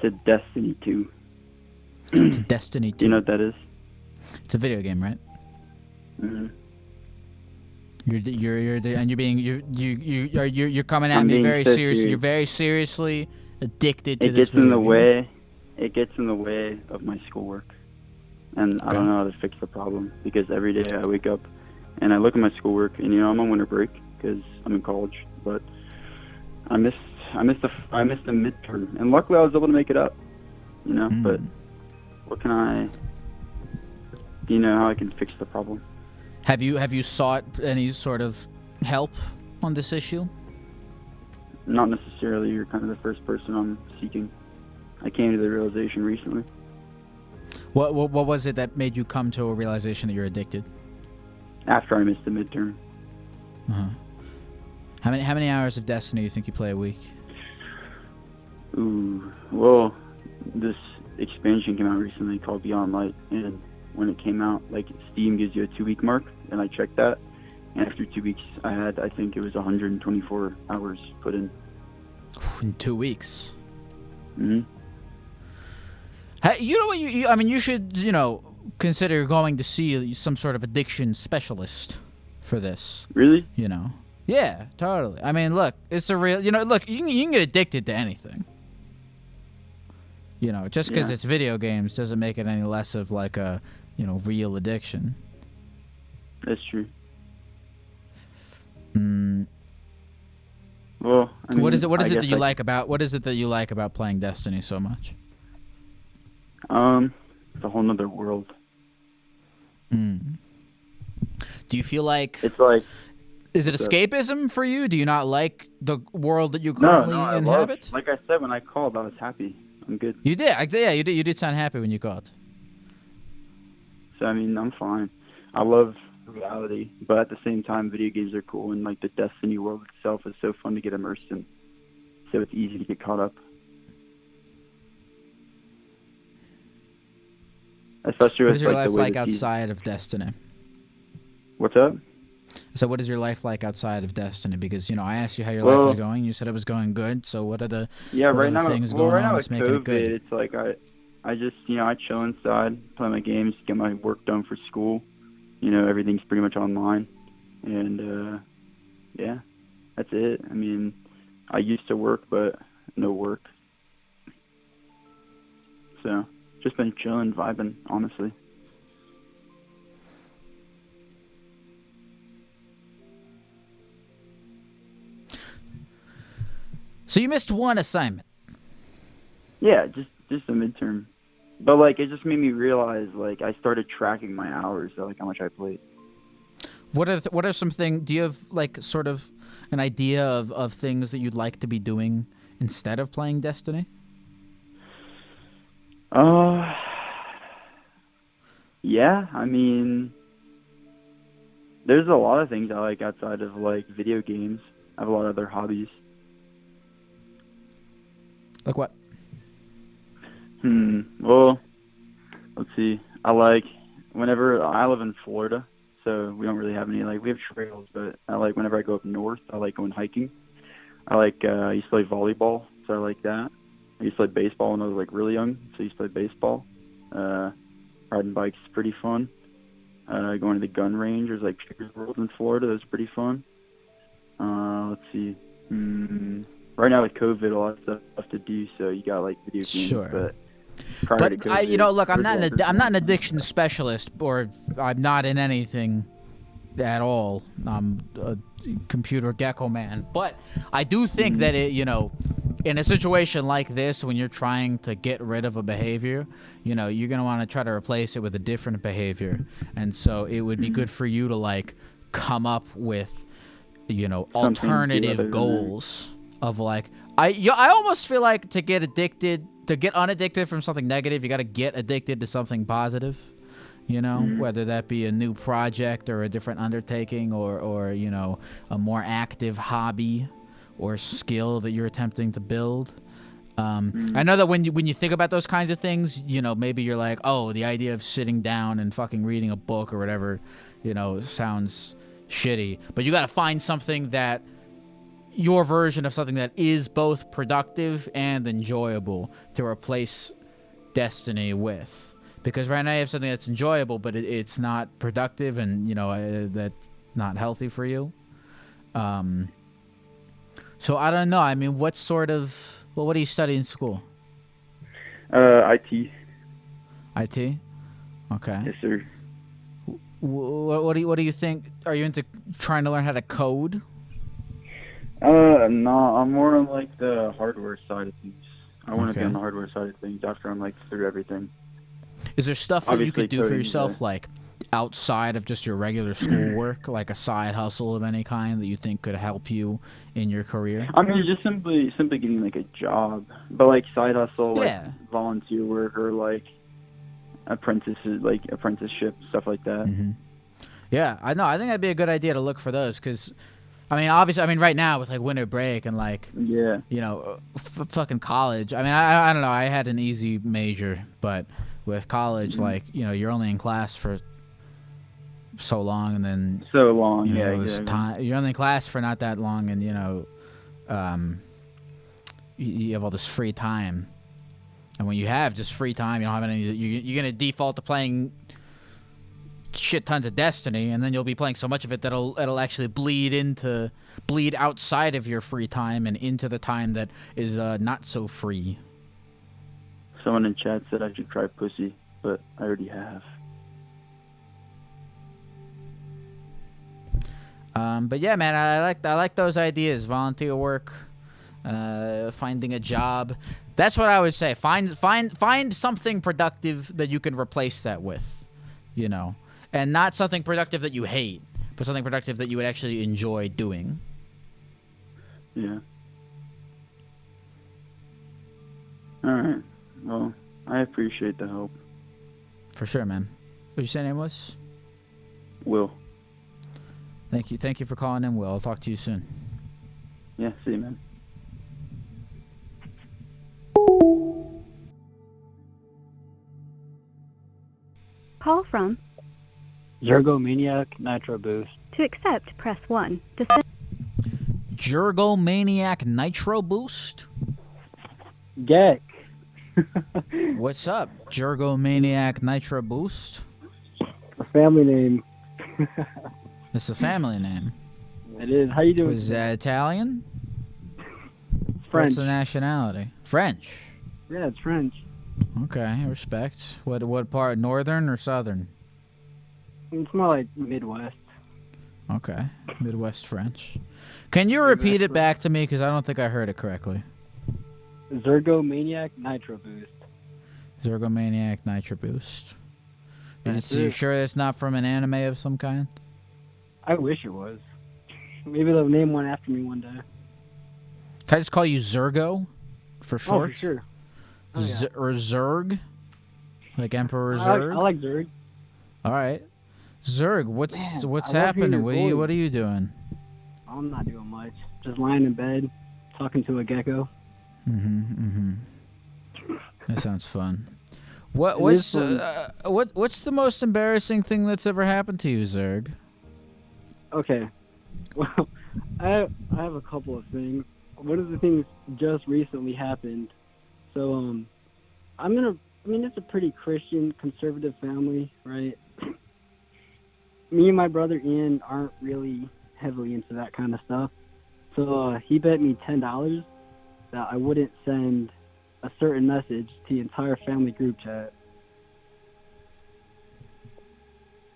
to Destiny 2. Destiny 2. Do you know what that is? It's a video game, right? Mm-hmm. You're coming at I'm me being very so serious. serious. You're very seriously addicted to It this gets in video the game. way. It gets in the way of my schoolwork, and I Okay. don't know how to fix the problem because every day I wake up and I look at my schoolwork, and I'm on winter break because I'm in college, but I missed the midterm, and luckily I was able to make it up. But what can I? Do you know how I can fix the problem? Have you sought any sort of help on this issue? Not necessarily. You're kind of the first person I'm seeking. I came to the realization recently. What was it that made you come to a realization that you're addicted? After I missed the midterm. Uh-huh. How many hours of Destiny do you think you play a week? Ooh, well, this expansion came out recently called Beyond Light, and when it came out, like, Steam gives you a 2-week mark, and I checked that, and after 2 weeks, I think it was 124 hours put in. In 2 weeks. Mm-hmm. Hey, you know what? You should, consider going to see some sort of addiction specialist for this. Really? Yeah, totally. I mean, look, it's a real, look, you can get addicted to anything. Just because Yeah. it's video games doesn't make it any less of like a, real addiction. That's true. Mm. Well, I mean, What is it I that guess you like about playing Destiny so much? It's a whole nother world. Mm. Do you feel like It's like, is it what's up? escapism for you? Do you not like the world that you no, currently I inhabit? like I said, when I called, I was happy. I'm good. You did. Yeah, you did. You did sound happy when you called. So, I mean, I'm fine. I love reality, but at the same time, video games are cool, and, like, the Destiny world itself is so fun to get immersed in. So it's easy to get caught up. Especially What with, is your like, life the way like the season- outside of Destiny? What's up? So what is your life like outside of Destiny? Because, I asked you how your Well- life was going. You said it was going good. So what are the Yeah, what right are the now, things well, going right on now that's with making it COVID, good? it's like I just, I chill inside, play my games, get my work done for school. Everything's pretty much online. And, yeah, that's it. I mean, I used to work, but no work. So, just been chilling, vibing, honestly. So you missed one assignment. Yeah, just a midterm. But, like, it just made me realize, like, I started tracking my hours, so, like, how much I played. What are some things? Do you have like sort of an idea of things that you'd like to be doing instead of playing Destiny? Yeah, I mean, there's a lot of things I like outside of like video games. I have a lot of other hobbies. Like what? Well, let's see. I like whenever I live in Florida, so we don't really have any we have trails, but I like whenever I go up north, I like going hiking. I used to play volleyball, so I like that. I used to play baseball when I was like really young, so I used to play baseball. Riding bikes is pretty fun. Going to the gun range, there's like Chickers World in Florida, that's pretty fun. Let's see. Right now with COVID, a lot of stuff to do, so you got like video games. Sure. But prior to COVID, look, I'm not an addiction specialist, or I'm not in anything at all. I'm a computer Gecko man, but I do think that in a situation like this, when you're trying to get rid of a behavior, you're gonna want to try to replace it with a different behavior, and so it would be good for you to like come up with, alternative goals of like I almost feel like to get unaddicted from something negative, you got to get addicted to something positive. Whether that be a new project or a different undertaking or a more active hobby or skill that you're attempting to build. I know that when you think about those kinds of things, maybe you're like, oh, the idea of sitting down and fucking reading a book or whatever, sounds shitty. But you got to find something that your version of something that is both productive and enjoyable to replace Destiny with. Because right now you have something that's enjoyable, but it's not productive, and that's not healthy for you. So I don't know. I mean, what do you study in school? IT. IT? Okay. Yes, sir. What do you think? Are you into trying to learn how to code? No, I'm more on like the hardware side of things. I want to be on the hardware side of things after I'm like through everything. Is there stuff that you could do for yourself, like outside of just your regular schoolwork, like a side hustle of any kind that you think could help you in your career? I mean, just simply getting like a job, but like side hustle, like volunteer work or like apprenticeship, stuff like that. Mm-hmm. Yeah, I know. I think that'd be a good idea to look for those, because I mean, obviously, right now with like winter break and like, fucking college. I mean, I don't know. I had an easy major, but with college, like, you're only in class for so long, and then exactly. You're only in class for not that long, and you have all this free time, and when you have just free time, you don't have any. You're gonna default to playing shit tons of Destiny, and then you'll be playing so much of it that it'll actually bleed outside of your free time and into the time that is not so free. Someone in chat said I should try pussy, but I already have. But yeah, man, I like those ideas. Volunteer work, finding a job. That's what I would say. Find something productive that you can replace that with, and not something productive that you hate, but something productive that you would actually enjoy doing. Yeah. All right. Well, I appreciate the help. For sure, man. What'd you say your name was? Will. Thank you for calling in, Will. I'll talk to you soon. Yeah, see you, man. Call from Jurgomaniac Nitro Boost. To accept, press 1. Jurgomaniac Nitro Boost? Geck. What's up, Jurgomaniac Nitro Boost? A family name. It's a family name. It is. How you doing? Was that Italian? French. What's the nationality? French. Yeah, it's French. Okay, respect. What part? Northern or southern? It's more like Midwest. Okay, Midwest French. Can you repeat it back to me, because I don't think I heard it correctly? Jurgomaniac Nitro Boost. Jurgomaniac Nitro Boost. You sure it's not from an anime of some kind? I wish it was. Maybe they'll name one after me one day. Can I just call you Zergo for short? Oh, for sure. Oh, yeah. Or Zerg? Like Emperor I Zerg? like Zerg. All right. Zerg, what's Man, I love happening? hearing your What are voice. you doing? I'm not doing much. Just lying in bed, talking to a gecko. That sounds fun. What's the most embarrassing thing that's ever happened to you, Zerg? Okay. Well, I have a couple of things. One of the things just recently happened. So, it's a pretty Christian, conservative family, right? Me and my brother Ian aren't really heavily into that kind of stuff. So he bet me $10 that I wouldn't send a certain message to the entire family group chat.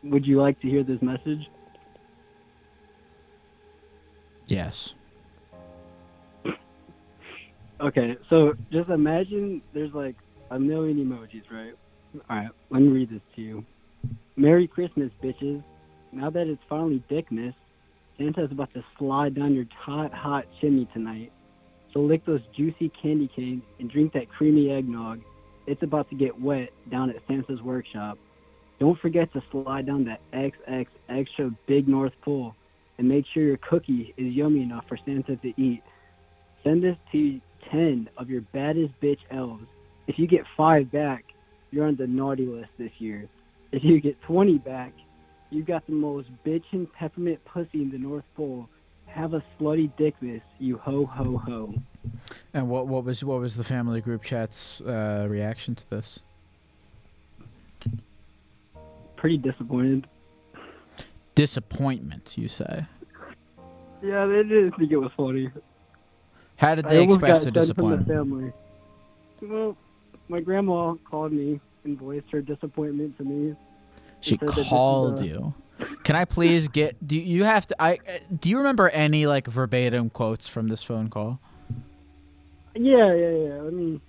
Would you like to hear this message? Yes. Okay, so just imagine there's like a million emojis, right? Alright, let me read this to you. Merry Christmas, bitches. Now that it's finally Dickmas, Santa's about to slide down your hot chimney tonight. So lick those juicy candy canes and drink that creamy eggnog. It's about to get wet down at Santa's workshop. Don't forget to slide down that XX extra big North Pole and make sure your cookie is yummy enough for Santa to eat. Send this to 10 of your baddest bitch elves. If you get 5 back, you're on the naughty list this year. If you get 20 back, you got the most bitchin' peppermint pussy in the North Pole. Have a slutty dickmas, you ho ho ho. And what was the family group chat's reaction to this? Pretty disappointed. Disappointment, you say? Yeah, they didn't think it was funny. How did they express their sent from the disappointment? family. Well, my grandma called me and voiced her disappointment to me. She said that this is called a- you. Can I please get? Do you have to? Do you remember any like verbatim quotes from this phone call? Yeah. Let me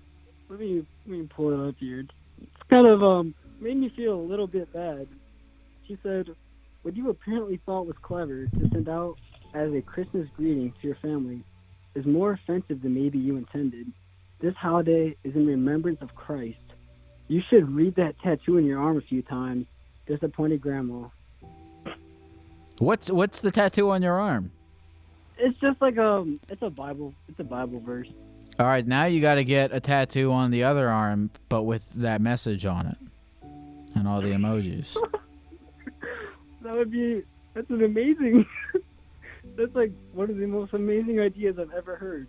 pull it up here. It's kind of made me feel a little bit bad. She said, "What you apparently thought was clever to send out as a Christmas greeting to your family is more offensive than maybe you intended. This holiday is in remembrance of Christ. You should read that tattoo in your arm a few times. Disappointed Grandma." What's the tattoo on your arm? It's just like it's a Bible verse. All right, now you got to get a tattoo on the other arm, but with that message on it and all the emojis. That's an amazing. That's like one of the most amazing ideas I've ever heard.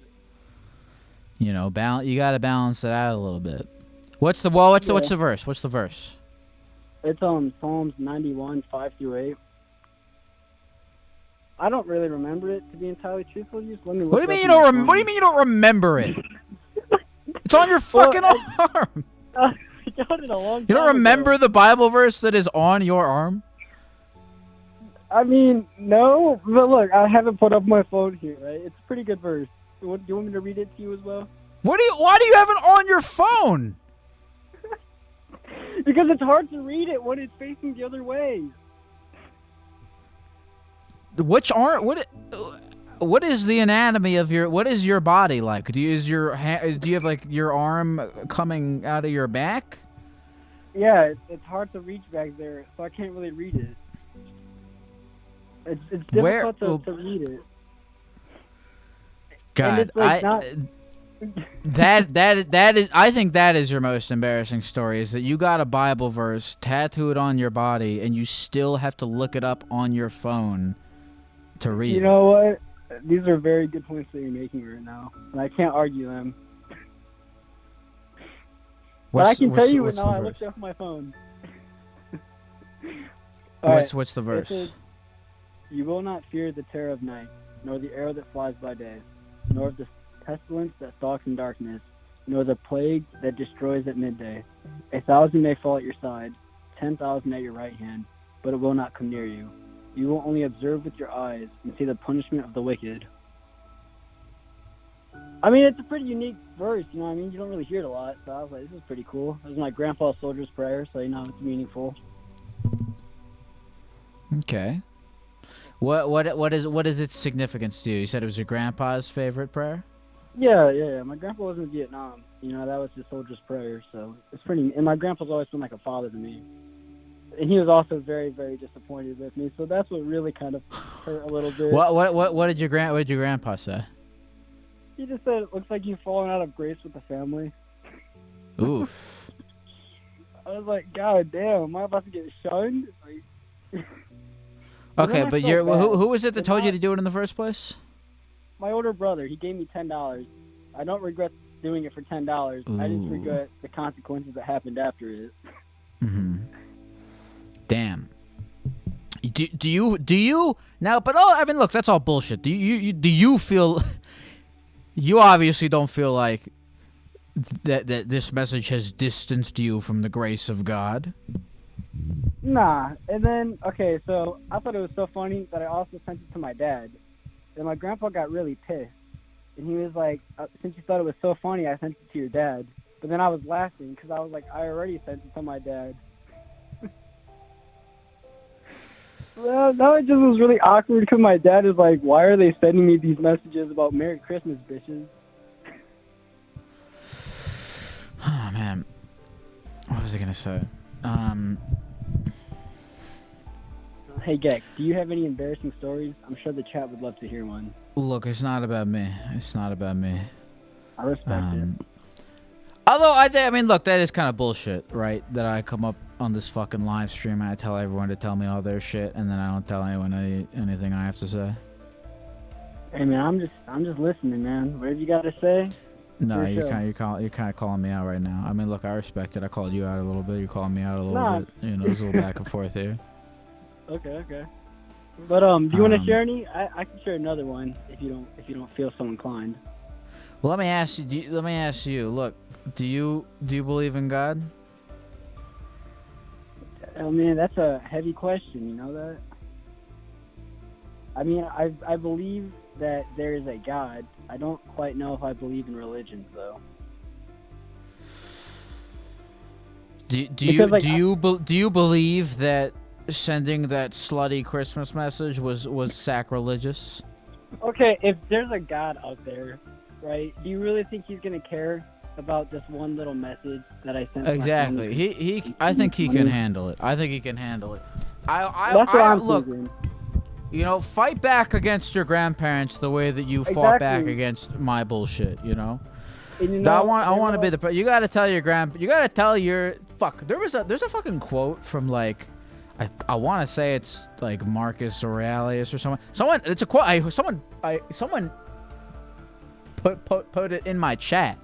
You know, you got to balance it out a little bit. What's the verse? What's the verse? It's Psalms 91, 5-8. I don't really remember it, to be entirely truthful. Just let me look What do you it mean you up don't? on my What do you mean you don't remember it? It's on your fucking arm. I got it a long time You don't remember ago. the Bible verse that is on your arm? I mean, no, but look, I have it put up my phone here, right? It's a pretty good verse. Do you want me to read it to you as well? Why do you have it on your phone? Because it's hard to read it when it's facing the other way. Which arm? What is the anatomy of your? What is your body like? Do you have like your arm coming out of your back? Yeah, it's hard to reach back there, so I can't really read it. It's difficult to read it. God, it's like that is. I think that is your most embarrassing story. Is that you got a Bible verse tattooed on your body and you still have to look it up on your phone to read. You know what? These are very good points that you're making right now, and I can't argue them. But I can tell you now. I looked up my phone. What's the verse? Says, "You will not fear the terror of night, nor the arrow that flies by day, nor the pestilence that stalks in darkness, nor the plague that destroys at midday. 1,000 may fall at your side, 10,000 at your right hand, but it will not come near you. You will only observe with your eyes and see the punishment of the wicked." I mean, it's a pretty unique verse, you know what I mean? You don't really hear it a lot, so I was like, this is pretty cool. It was my grandpa's soldier's prayer, so you know, it's meaningful. Okay. What is its significance to you? You said it was your grandpa's favorite prayer? Yeah. My grandpa was in Vietnam. You know, that was his soldier's prayer. So it's pretty. And my grandpa's always been like a father to me. And he was also very, very disappointed with me. So that's what really kind of hurt a little bit. What did your grandpa say? He just said, "It looks like you've fallen out of grace with the family." Oof. I was like, God damn, am I about to get shunned? Like, okay, but who was it that told you to do it in the first place? My older brother. He gave me $10. I don't regret doing it for $10. I just regret the consequences that happened after it. Mm-hmm. Damn. Do you now? But I mean, look, that's all bullshit. Do you feel? You obviously don't feel like that this message has distanced you from the grace of God. Nah. And then okay, so I thought it was so funny that I also sent it to my dad, and my grandpa got really pissed, and he was like, "Since you thought it was so funny, I sent it to your dad." But then I was laughing because I was like, I already sent it to my dad. Well, no, it just was really awkward because my dad is like, why are they sending me these messages about Merry Christmas, bitches? Oh, man. What was I going to say? Hey, Geck, do you have any embarrassing stories? I'm sure the chat would love to hear one. Look, it's not about me. It's not about me. I respect it. Although, I mean, look, that is kind of bullshit, right? That I come up on this fucking live stream and I tell everyone to tell me all their shit, and then I don't tell anyone anything I have to say. Hey, man, I'm just listening, man. Whatever you got to say. No, you're kind of calling me out right now. I mean, look, I respect it. I called you out a little bit. You're calling me out a little bit. You know, there's a little back and forth here. Okay. But do you want to share any? I can share another one if you don't feel so inclined. Well, let me ask you. Look, do you believe in God? Oh man, that's a heavy question. You know that? I mean, I believe that there is a God. I don't quite know if I believe in religions though. Do you believe that sending that slutty Christmas message was sacrilegious? Okay, if there's a God out there, right? Do you really think he's gonna care about this one little message that I sent? Exactly. I think he can handle it. That's what I'm look. thinking. You know, fight back against your grandparents the way that you fought back against my bullshit. You know. And you know I want to be the. You gotta tell your You gotta tell your. Fuck. There's a fucking quote from like. I want to say it's like Marcus Aurelius or someone. It's a quote. Someone put it in my chat.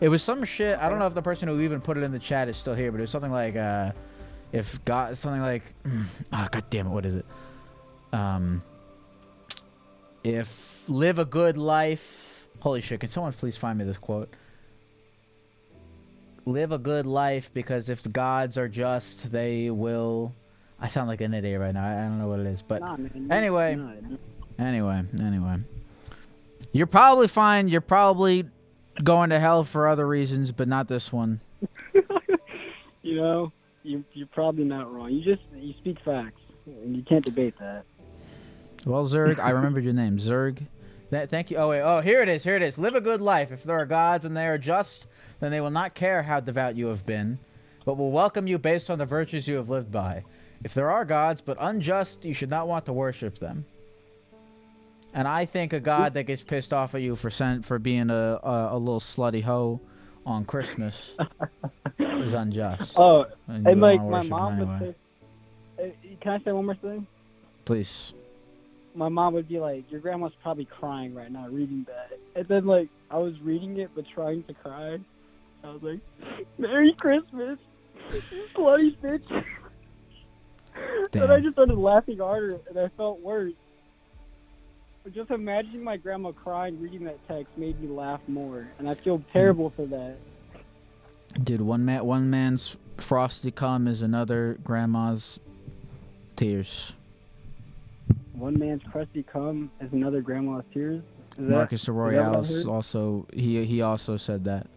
It was some shit. I don't know if the person who even put it in the chat is still here, but it was something like, if God, something like, God damn it, what is it? If live a good life. Holy shit! Can someone please find me this quote? Live a good life because if the gods are just, they will. I sound like an idiot right now. I don't know what it is, but anyway. You're probably fine. You're probably going to hell for other reasons, but not this one. You know, you're probably not wrong. You speak facts, and you can't debate that. Well, Zerg, I remembered your name, Zerg. Thank you. Oh, here it is. Live a good life. If there are gods and they are just, then they will not care how devout you have been, but will welcome you based on the virtues you have lived by. If there are gods, but unjust, you should not want to worship them. And I think a god that gets pissed off at you for being a little slutty hoe on Christmas is unjust. Oh, and like my mom would say, can I say one more thing? Please. My mom would be like, your grandma's probably crying right now reading that. And then like, I was reading it but trying to cry. I was like, Merry Christmas, you slutty bitch. Damn. And I just started laughing harder and I felt worse. But just imagining my grandma crying reading that text made me laugh more. And I feel terrible for that. Dude, one man's frosty cum is another grandma's tears. One man's crusty cum is another grandma's tears. Marcus Aurelius also he also said that.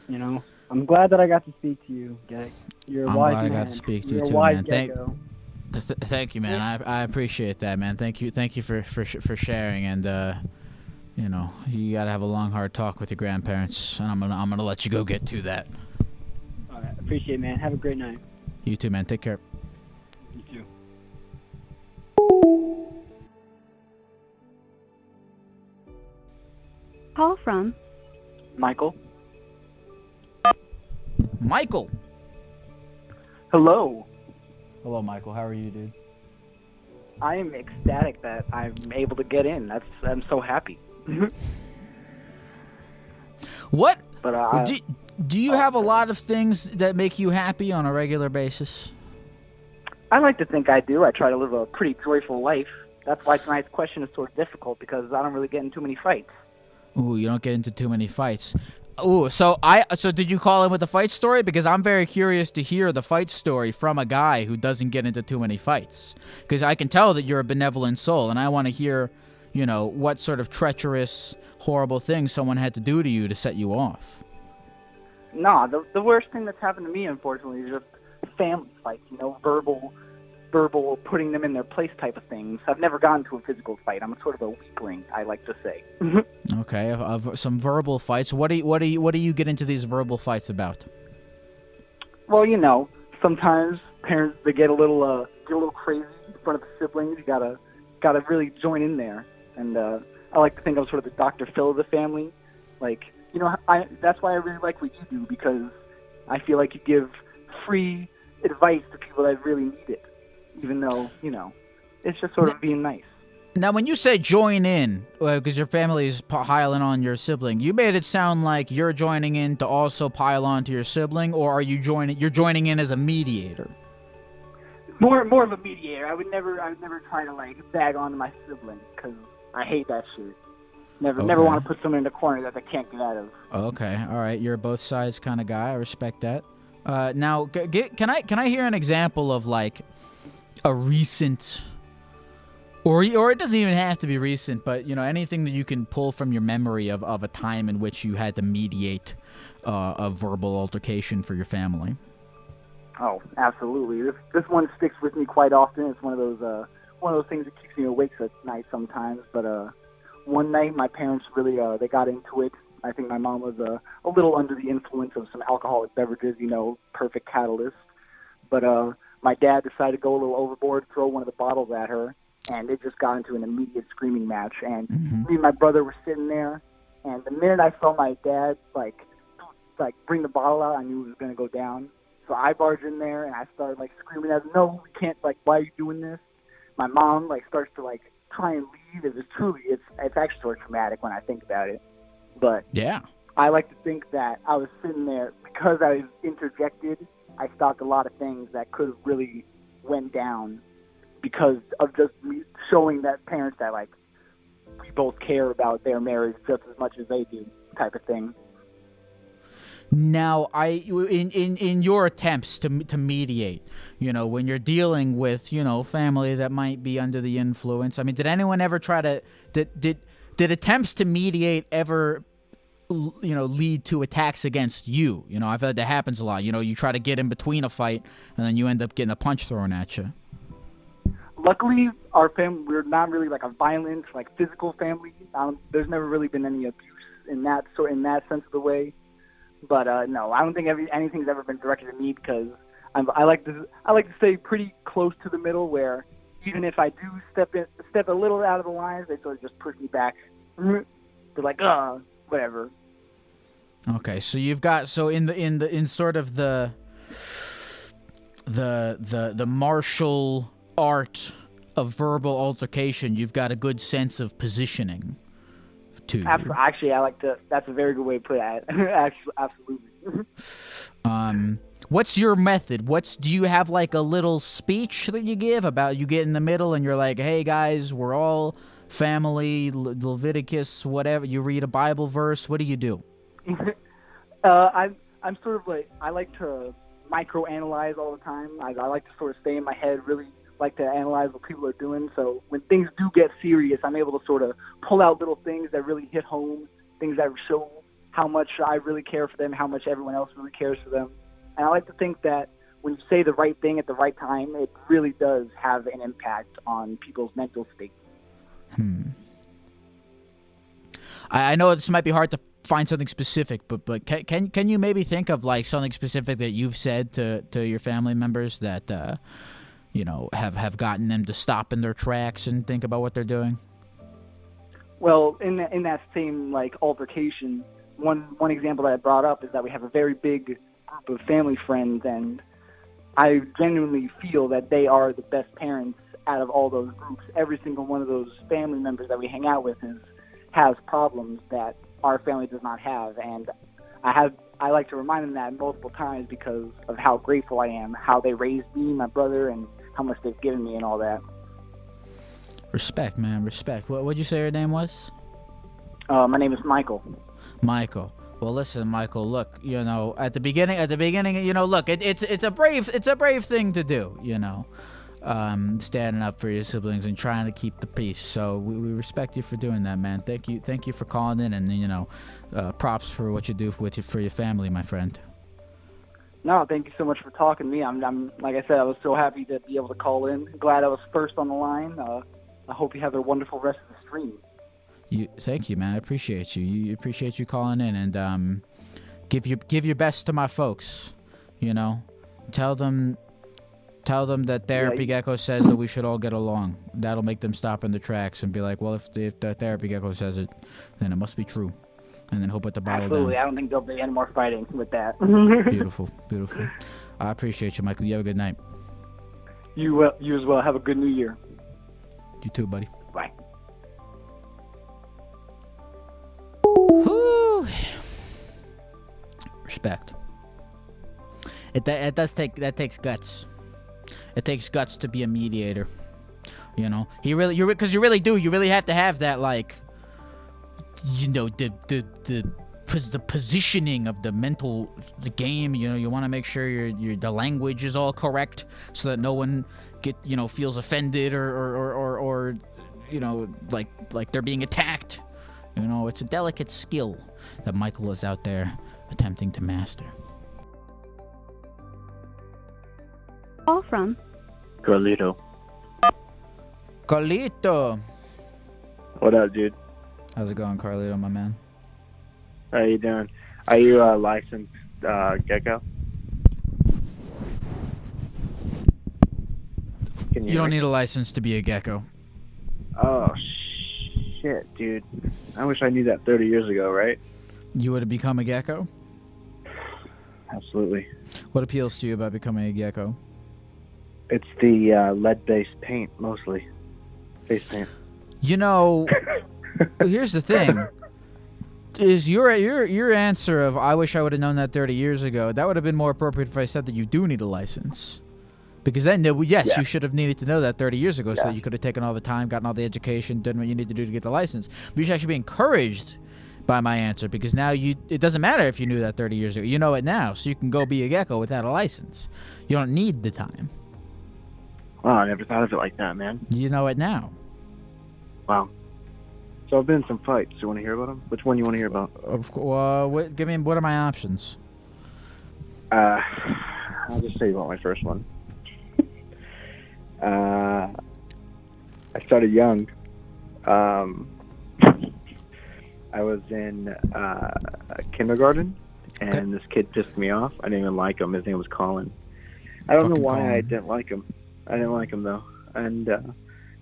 You know, I'm glad that I got to speak to you, Geck. You're a wise man. I'm glad I got to speak to you too, wise man. Gecko. Thank you, man. I appreciate that, man. Thank you for sharing, and you know, you gotta have a long, hard talk with your grandparents, and I'm gonna let you go get to that. All right, appreciate it, man. Have a great night. You too, man. Take care. You too. Call from Michael. Michael. Hello. Hello, Michael. How are you, dude? I am ecstatic that I'm able to get in. I'm so happy. What? But do you have a lot of things that make you happy on a regular basis? I like to think I do. I try to live a pretty joyful life. That's why tonight's question is sort of difficult, because I don't really get in too many fights. Ooh, you don't get into too many fights. Ooh, so did you call in with a fight story? Because I'm very curious to hear the fight story from a guy who doesn't get into too many fights. Because I can tell that you're a benevolent soul, and I want to hear, you know, what sort of treacherous, horrible things someone had to do to you to set you off. No, the worst thing that's happened to me, unfortunately, is just family fights. You know, verbal putting them in their place type of things. I've never gotten to a physical fight. I'm sort of a weakling, I like to say. Okay, some verbal fights. What do you get into these verbal fights about? Well, you know, sometimes parents, they get a little crazy in front of the siblings. You gotta really join in there. And I like to think I'm sort of the Dr. Phil of the family. Like, you know, that's why I really like what you do, because I feel like you give free advice to people that really need it. Even though, you know, it's just sort of being nice. Now, when you say join in, because your family is piling on your sibling, you made it sound like you're joining in to also pile on to your sibling, or are you you're joining in as a mediator? More of a mediator. I would never try to like bag on to my sibling, because I hate that shit. Never want to put someone in the corner that they can't get out of. Okay, all right, you're a both sides kind of guy. I respect that. Now, can I hear an example of like a recent, or it doesn't even have to be recent, but you know, anything that you can pull from your memory of a time in which you had to mediate a verbal altercation for your family? Oh, absolutely. This one sticks with me quite often. It's one of those things that keeps me awake at night sometimes. But one night, my parents really they got into it. I think my mom was a little under the influence of some alcoholic beverages. You know, perfect catalyst. But my dad decided to go a little overboard, throw one of the bottles at her, and it just got into an immediate screaming match. And me and my brother were sitting there, and the minute I saw my dad like bring the bottle out, I knew it was going to go down. So I barged in there, and I started like screaming at him, "No, we can't! Like, why are you doing this?" My mom like starts to like try and leave. It's actually sort of traumatic when I think about it. But yeah, I like to think that I was sitting there because I was interjected. I stopped a lot of things that could have really went down because of just me showing that parents that like we both care about their marriage just as much as they do, type of thing. Now, in your attempts to mediate, you know, when you're dealing with, you know, family that might be under the influence, I mean, did anyone ever try to did attempts to mediate ever, you know, lead to attacks against you? You know, I've heard that happens a lot. You know, you try to get in between a fight, and then you end up getting a punch thrown at you. Luckily, our family, we're not really like a violent, like physical family. There's never really been any abuse in that sense of the way. But no, I don't think anything's ever been directed at me, because I like to stay pretty close to the middle, where even if I do step a little out of the lines, they sort of just push me back. They're like, whatever. Okay, so you've got in sort of the martial art of verbal altercation, you've got a good sense of positioning to you. Actually, I like to. That's a very good way to put it. Absolutely. What's your method? Do you have like a little speech that you give about, you get in the middle and you're like, "Hey guys, we're all family, Leviticus, whatever." You read a Bible verse. What do you do? I'm sort of like, I like to microanalyze all the time. I like to sort of stay in my head, really like to analyze what people are doing. So when things do get serious, I'm able to sort of pull out little things that really hit home, things that show how much I really care for them, how much everyone else really cares for them. And I like to think that when you say the right thing at the right time, it really does have an impact on people's mental state. I know this might be hard to find something specific, but can you maybe think of like something specific that you've said to your family members that you know, have gotten them to stop in their tracks and think about what they're doing? Well, in that same like altercation, one example that I brought up is that we have a very big group of family friends, and I genuinely feel that they are the best parents out of all those groups. Every single one of those family members that we hang out with has problems that our family does not have, and I like to remind them that multiple times because of how grateful I am, how they raised me, my brother, and how much they've given me and all that. Respect, man, respect. What'd you say your name was? My name is Michael. Michael. Well, listen, Michael. Look, you know, at the beginning, you know, look, it's a brave thing to do, you know, standing up for your siblings and trying to keep the peace. So we respect you for doing that, man. Thank you for calling in, and you know, props for what you do for your family, my friend. No, thank you so much for talking to me. I'm like I said, I was so happy to be able to call in. Glad I was first on the line. I hope you have a wonderful rest of the stream. Thank you, man. I appreciate you. You appreciate you calling in, and give your best to my folks. You know, tell them that Therapy Gecko says that we should all get along. That'll make them stop in the tracks and be like, well, if the Therapy Gecko says it, then it must be true. And then he'll put the bottle Absolutely. down. I don't think there'll be any more fighting with that. Beautiful. I appreciate you, Michael. You have a good night. You as well. Have a good New Year. You too, buddy. Bye. Whew. Respect. That takes guts. It takes guts to be a mediator. You know, because you really do. You really have to have that, like, you know, the positioning of the game. You know, you want to make sure the language is all correct so that no one feels offended or you know, like they're being attacked. You know, it's a delicate skill that Michael is out there attempting to master. Call from Carlito. What up, dude? How's it going, Carlito, my man? How you doing? Are you a licensed Gecko? You don't need a license to be a gecko. Oh, shit, dude. I wish I knew that 30 years ago, right? You would have become a gecko? Absolutely. What appeals to you about becoming a gecko? It's the lead-based paint, mostly. Face paint. You know, here's the thing. Is your answer of, I wish I would have known that 30 years ago, that would have been more appropriate if I said that you do need a license. Because then, yes, you should have needed to know that 30 years ago so that you could have taken all the time, gotten all the education, done what you need to do to get the license. But you should actually be encouraged by my answer, because now it doesn't matter if you knew that 30 years ago. You know it now, so you can go be a gecko without a license. You don't need the time. Oh, I never thought of it like that, man. You know it now. Wow. So I've been in some fights. You want to hear about them? Which one you want to hear about? Give me, what are my options? I'll just tell you about my first one. I started young. I was in kindergarten, and this kid pissed me off. I didn't even like him. His name was Colin. I don't know why I didn't like him. I didn't like him, though. And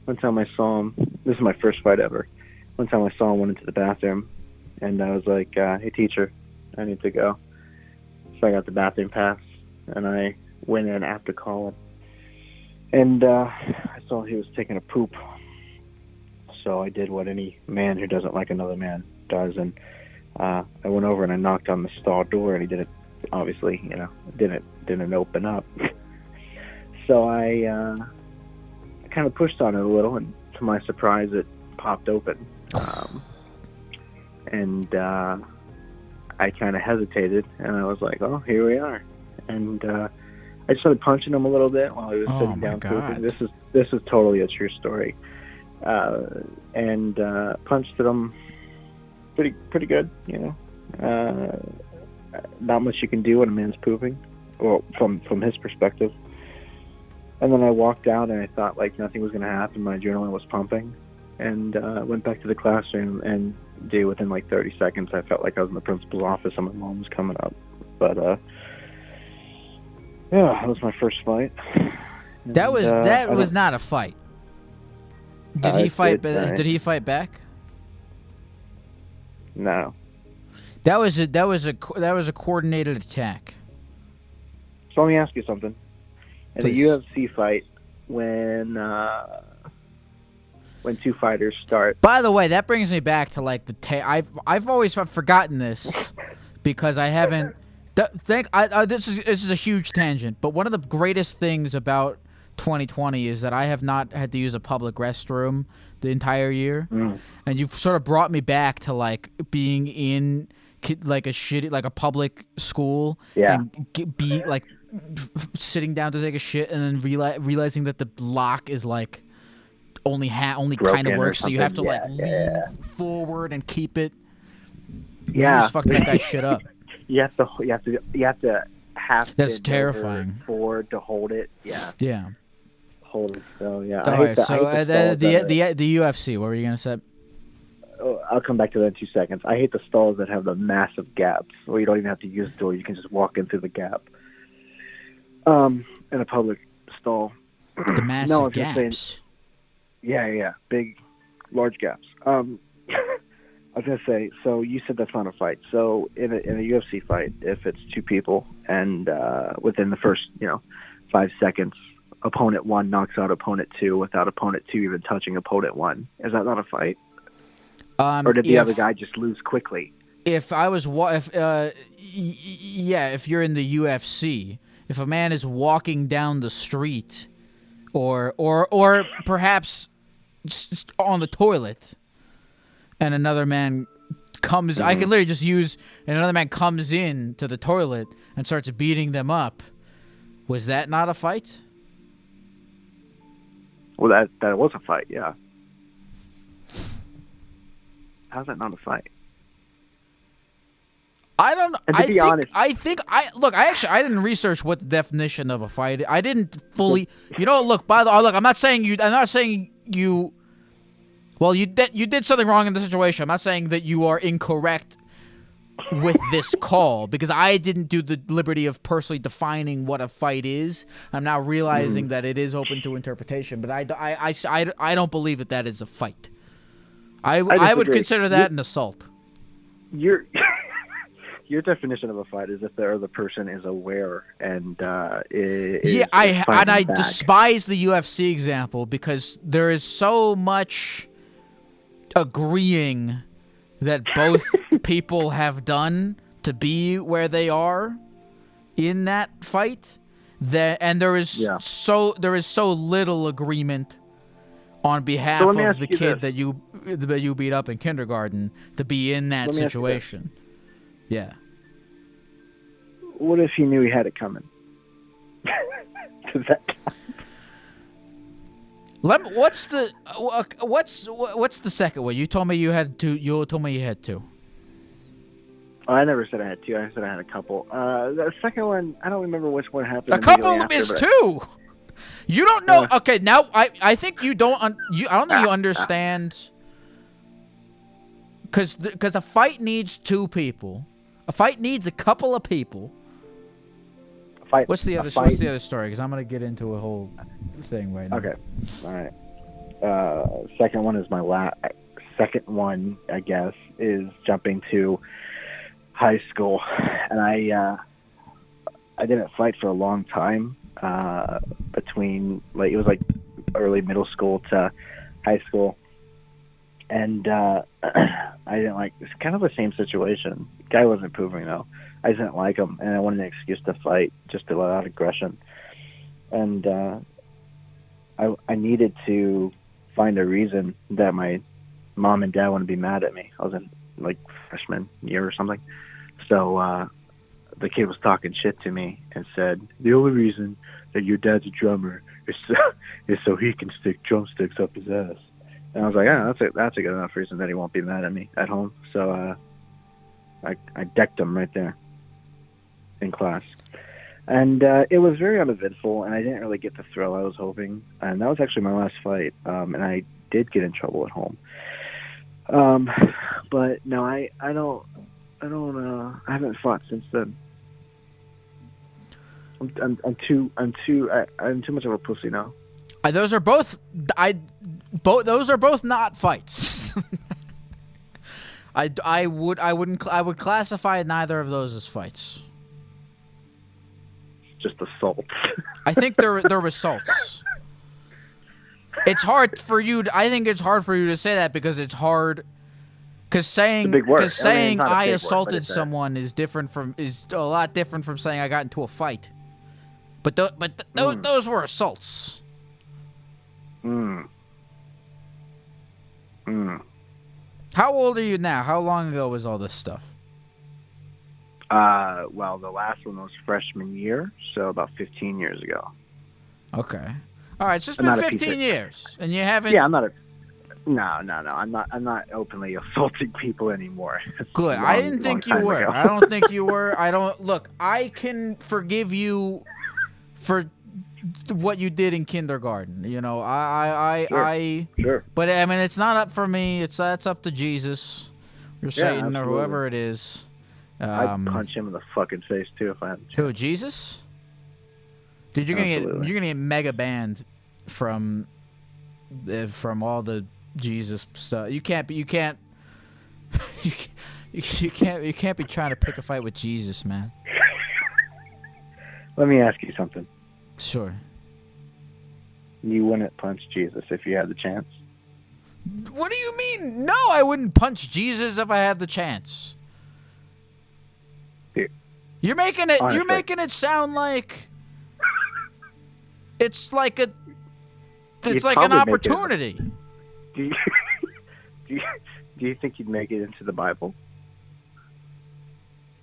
one time I saw him. This is my first fight ever. One time I saw him, went into the bathroom, and I was like, hey, teacher, I need to go. So I got the bathroom pass, and I went in after Colin. And I saw he was taking a poop. So I did what any man who doesn't like another man does, and I went over and I knocked on the stall door, and he didn't, obviously, didn't open up. So I kind of pushed on it a little, and to my surprise, it popped open. And I kind of hesitated, and I was like, oh, here we are. And I started punching him a little bit while he was sitting down pooping. This is totally a true story. And punched at him pretty good, you know. Not much you can do when a man's pooping. well, from his perspective. And then I walked out, and I thought like nothing was going to happen. My adrenaline was pumping, and went back to the classroom. And within like 30 seconds, I felt like I was in the principal's office, and my mom was coming up. But yeah, that was my first fight. That was not a fight. Did he fight? Did he fight back? No. That was a coordinated attack. So let me ask you something. In a UFC fight, when two fighters start. By the way, that brings me back to like I've always forgotten this because I haven't. This is a huge tangent, but one of the greatest things about 2020 is that I have not had to use a public restroom the entire year, and you've sort of brought me back to like being in like a public school, and be like sitting down to take a shit, and then realizing that the lock is like only kind of works, so you have to lean forward and keep it. Yeah, you just fuck that guy shit up. You have to half. That's terrifying. Forward to hold it. Yeah. Yeah. Hold it. So yeah. All right. So the UFC. What were you gonna say? Oh, I'll come back to that in 2 seconds. I hate the stalls that have the massive gaps where you don't even have to use the door. You can just walk in through the gap. In a public stall. The massive gaps. Yeah. Big, large gaps. I was gonna say. So you said that's not a fight. So in a UFC fight, if it's two people and within the first 5 seconds, opponent 1 knocks out opponent 2 without opponent 2 even touching opponent 1, is that not a fight? Or did the other guy just lose quickly? If I was, if you're in the UFC, if a man is walking down the street, or perhaps on the toilet, and another man comes, I can literally just use, and another man comes in to the toilet and starts beating them up. Was that not a fight? Well, that was a fight, yeah. How's that not a fight? I don't know. To be honest, I didn't research what the definition of a fight. I didn't fully. I'm not saying you. Well, you did something wrong in the situation. I'm not saying that you are incorrect with this call, because I didn't do the liberty of personally defining what a fight is. I'm now realizing that it is open to interpretation, but I don't believe that is a fight. I would consider that an assault. Your definition of a fight is if the other person is aware and I despise the UFC example because there is so much agreeing that both people have done to be where they are in that fight, there is so little agreement on behalf of the kid that you beat up in kindergarten to be in that situation. Yeah. What if he knew he had it coming? Does that count? What's the second one? You told me you had two. You told me you had two. Oh, I never said I had two. I said I had a couple. The second one, I don't remember which one happened. A couple is two. You don't know. Okay, now I think you don't. I don't think you understand. Because a fight needs two people. A fight needs a couple of people. What's the other story? Because I'm gonna get into a whole thing right now. Okay. All right. Second one is second one, I guess, is jumping to high school, and I didn't fight for a long time between it was like early middle school to high school, and I didn't it's kind of the same situation. The guy wasn't improving though. I didn't like him, and I wanted an excuse to fight, just to let out aggression. And I needed to find a reason that my mom and dad wouldn't be mad at me. I was in freshman year or something. So the kid was talking shit to me and said, the only reason that your dad's a drummer is so he can stick drumsticks up his ass. And I was like, that's a good enough reason that he won't be mad at me at home. So I decked him right there in class. And it was very uneventful, and I didn't really get the thrill I was hoping. And that was actually my last fight, and I did get in trouble at home. But no, I haven't fought since then. I'm too much of a pussy now. Those are both not fights. I would classify neither of those as fights. Just assaults. I think they're assaults. It's hard for you. I think it's hard for you to say that because it's hard. Because saying I assaulted someone is a lot different from saying I got into a fight. But those were assaults. How old are you now? How long ago was all this stuff? Well, the last one was freshman year, so about 15 years ago. Okay. All right, so it's been 15 years, and you haven't. Yeah, I'm not. No. I'm not openly assaulting people anymore. Good. I didn't think you were. I don't think you were. I don't. Look, I can forgive you for what you did in kindergarten. You know, Sure. But I mean, it's not up for me. That's up to Jesus or Satan or whoever it is. I'd punch him in the fucking face too if I had. Who, Jesus? Dude, you're gonna get mega banned from all the Jesus stuff. You can't be trying to pick a fight with Jesus, man. Let me ask you something. Sure. You wouldn't punch Jesus if you had the chance? What do you mean? No, I wouldn't punch Jesus if I had the chance. Dude, you're making it sound like it's like an opportunity. Do you think you'd make it into the Bible?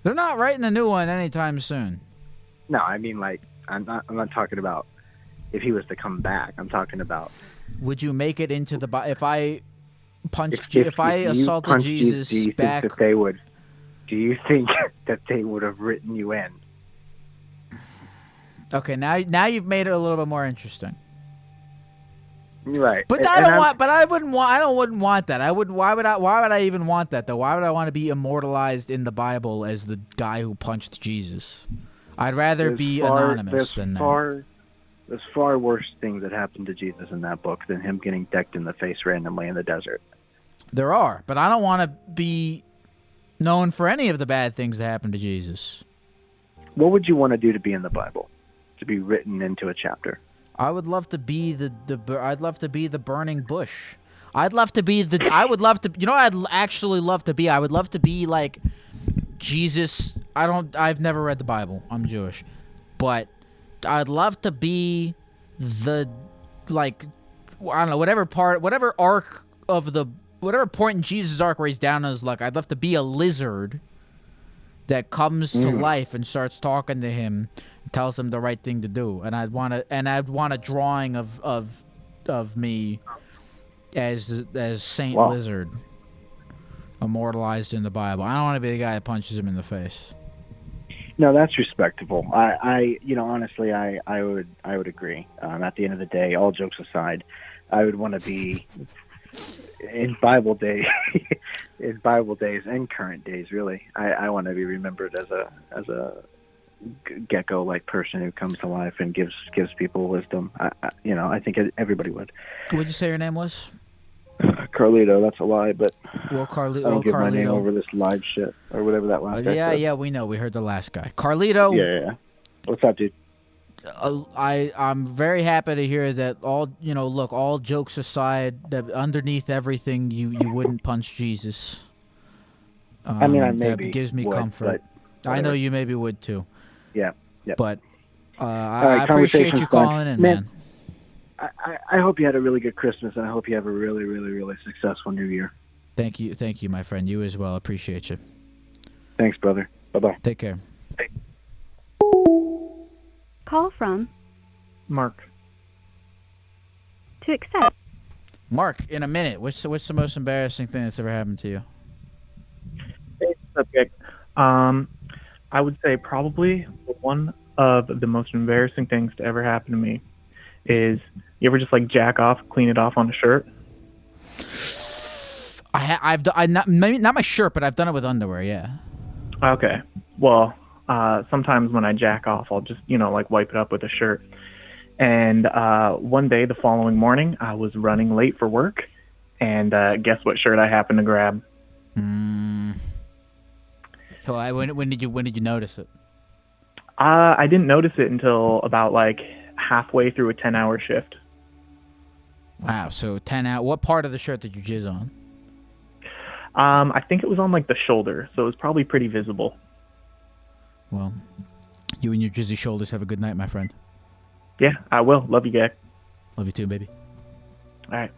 They're not writing a new one anytime soon. No, I mean, like, I'm not talking about if he was to come back. I'm talking about. Would you make it into the Bible if I punched if I assaulted Jesus back? Do you think that they would have written you in? Okay, now you've made it a little bit more interesting. Right. But I wouldn't want that. Why would I even want that though? Why would I want to be immortalized in the Bible as the guy who punched Jesus? I'd rather be anonymous than that. There's far worse things that happened to Jesus in that book than him getting decked in the face randomly in the desert. There are, but I don't want to be known for any of the bad things that happened to Jesus. What would you want to do to be in the Bible? To be written into a chapter? I would love to be I'd love to be the burning bush. I'd love to be you know what I'd actually love to be? I would love to be like Jesus. I've never read the Bible. I'm Jewish. But I'd love to be the, like, I don't know, whatever point in Jesus' arc where he's down on his luck. I'd love to be a lizard that comes to life and starts talking to him, and tells him the right thing to do. And I'd want a drawing of me as Saint Lizard, immortalized in the Bible. I don't want to be the guy that punches him in the face. No, that's respectable. Honestly, I would agree. At the end of the day, all jokes aside, I would want to be in Bible days and current days. Really, I want to be remembered as a Gecko-like person who comes to life and gives people wisdom. I think everybody would. What'd you say your name was? Carlito. That's a lie, but I don't give my name over this live shit or whatever that last guy said. Yeah, we know. We heard the last guy. Carlito. Yeah. What's up, dude? I'm very happy to hear that all jokes aside, that underneath everything, you wouldn't punch Jesus. That gives me comfort. I know you maybe would too. Yeah. But I appreciate you calling in, man. I hope you had a really good Christmas, and I hope you have a really, really, really successful New Year. Thank you, my friend. You as well. Appreciate you. Thanks, brother. Bye-bye. Take care. Call from Mark. To accept. Mark, in a minute. What's the most embarrassing thing that's ever happened to you? Hey, what's up, Gecko? I would say probably the one of the most embarrassing things to ever happen to me is, you ever just like jack off, clean it off on a shirt? Maybe not my shirt, but I've done it with underwear. Yeah. Okay. Well, sometimes when I jack off, I'll just, like wipe it up with a shirt. And one day, the following morning, I was running late for work, and guess what shirt I happened to grab? So when did you notice it? I didn't notice it until about like halfway through a 10-hour shift. Wow. So 10 hours. What part of the shirt did you jizz on? I think it was on like the shoulder, so it was probably pretty visible. Well, you and your jizzy shoulders have a good night, my friend. Yeah, I will. Love you, Gek. Love you too, baby. All right.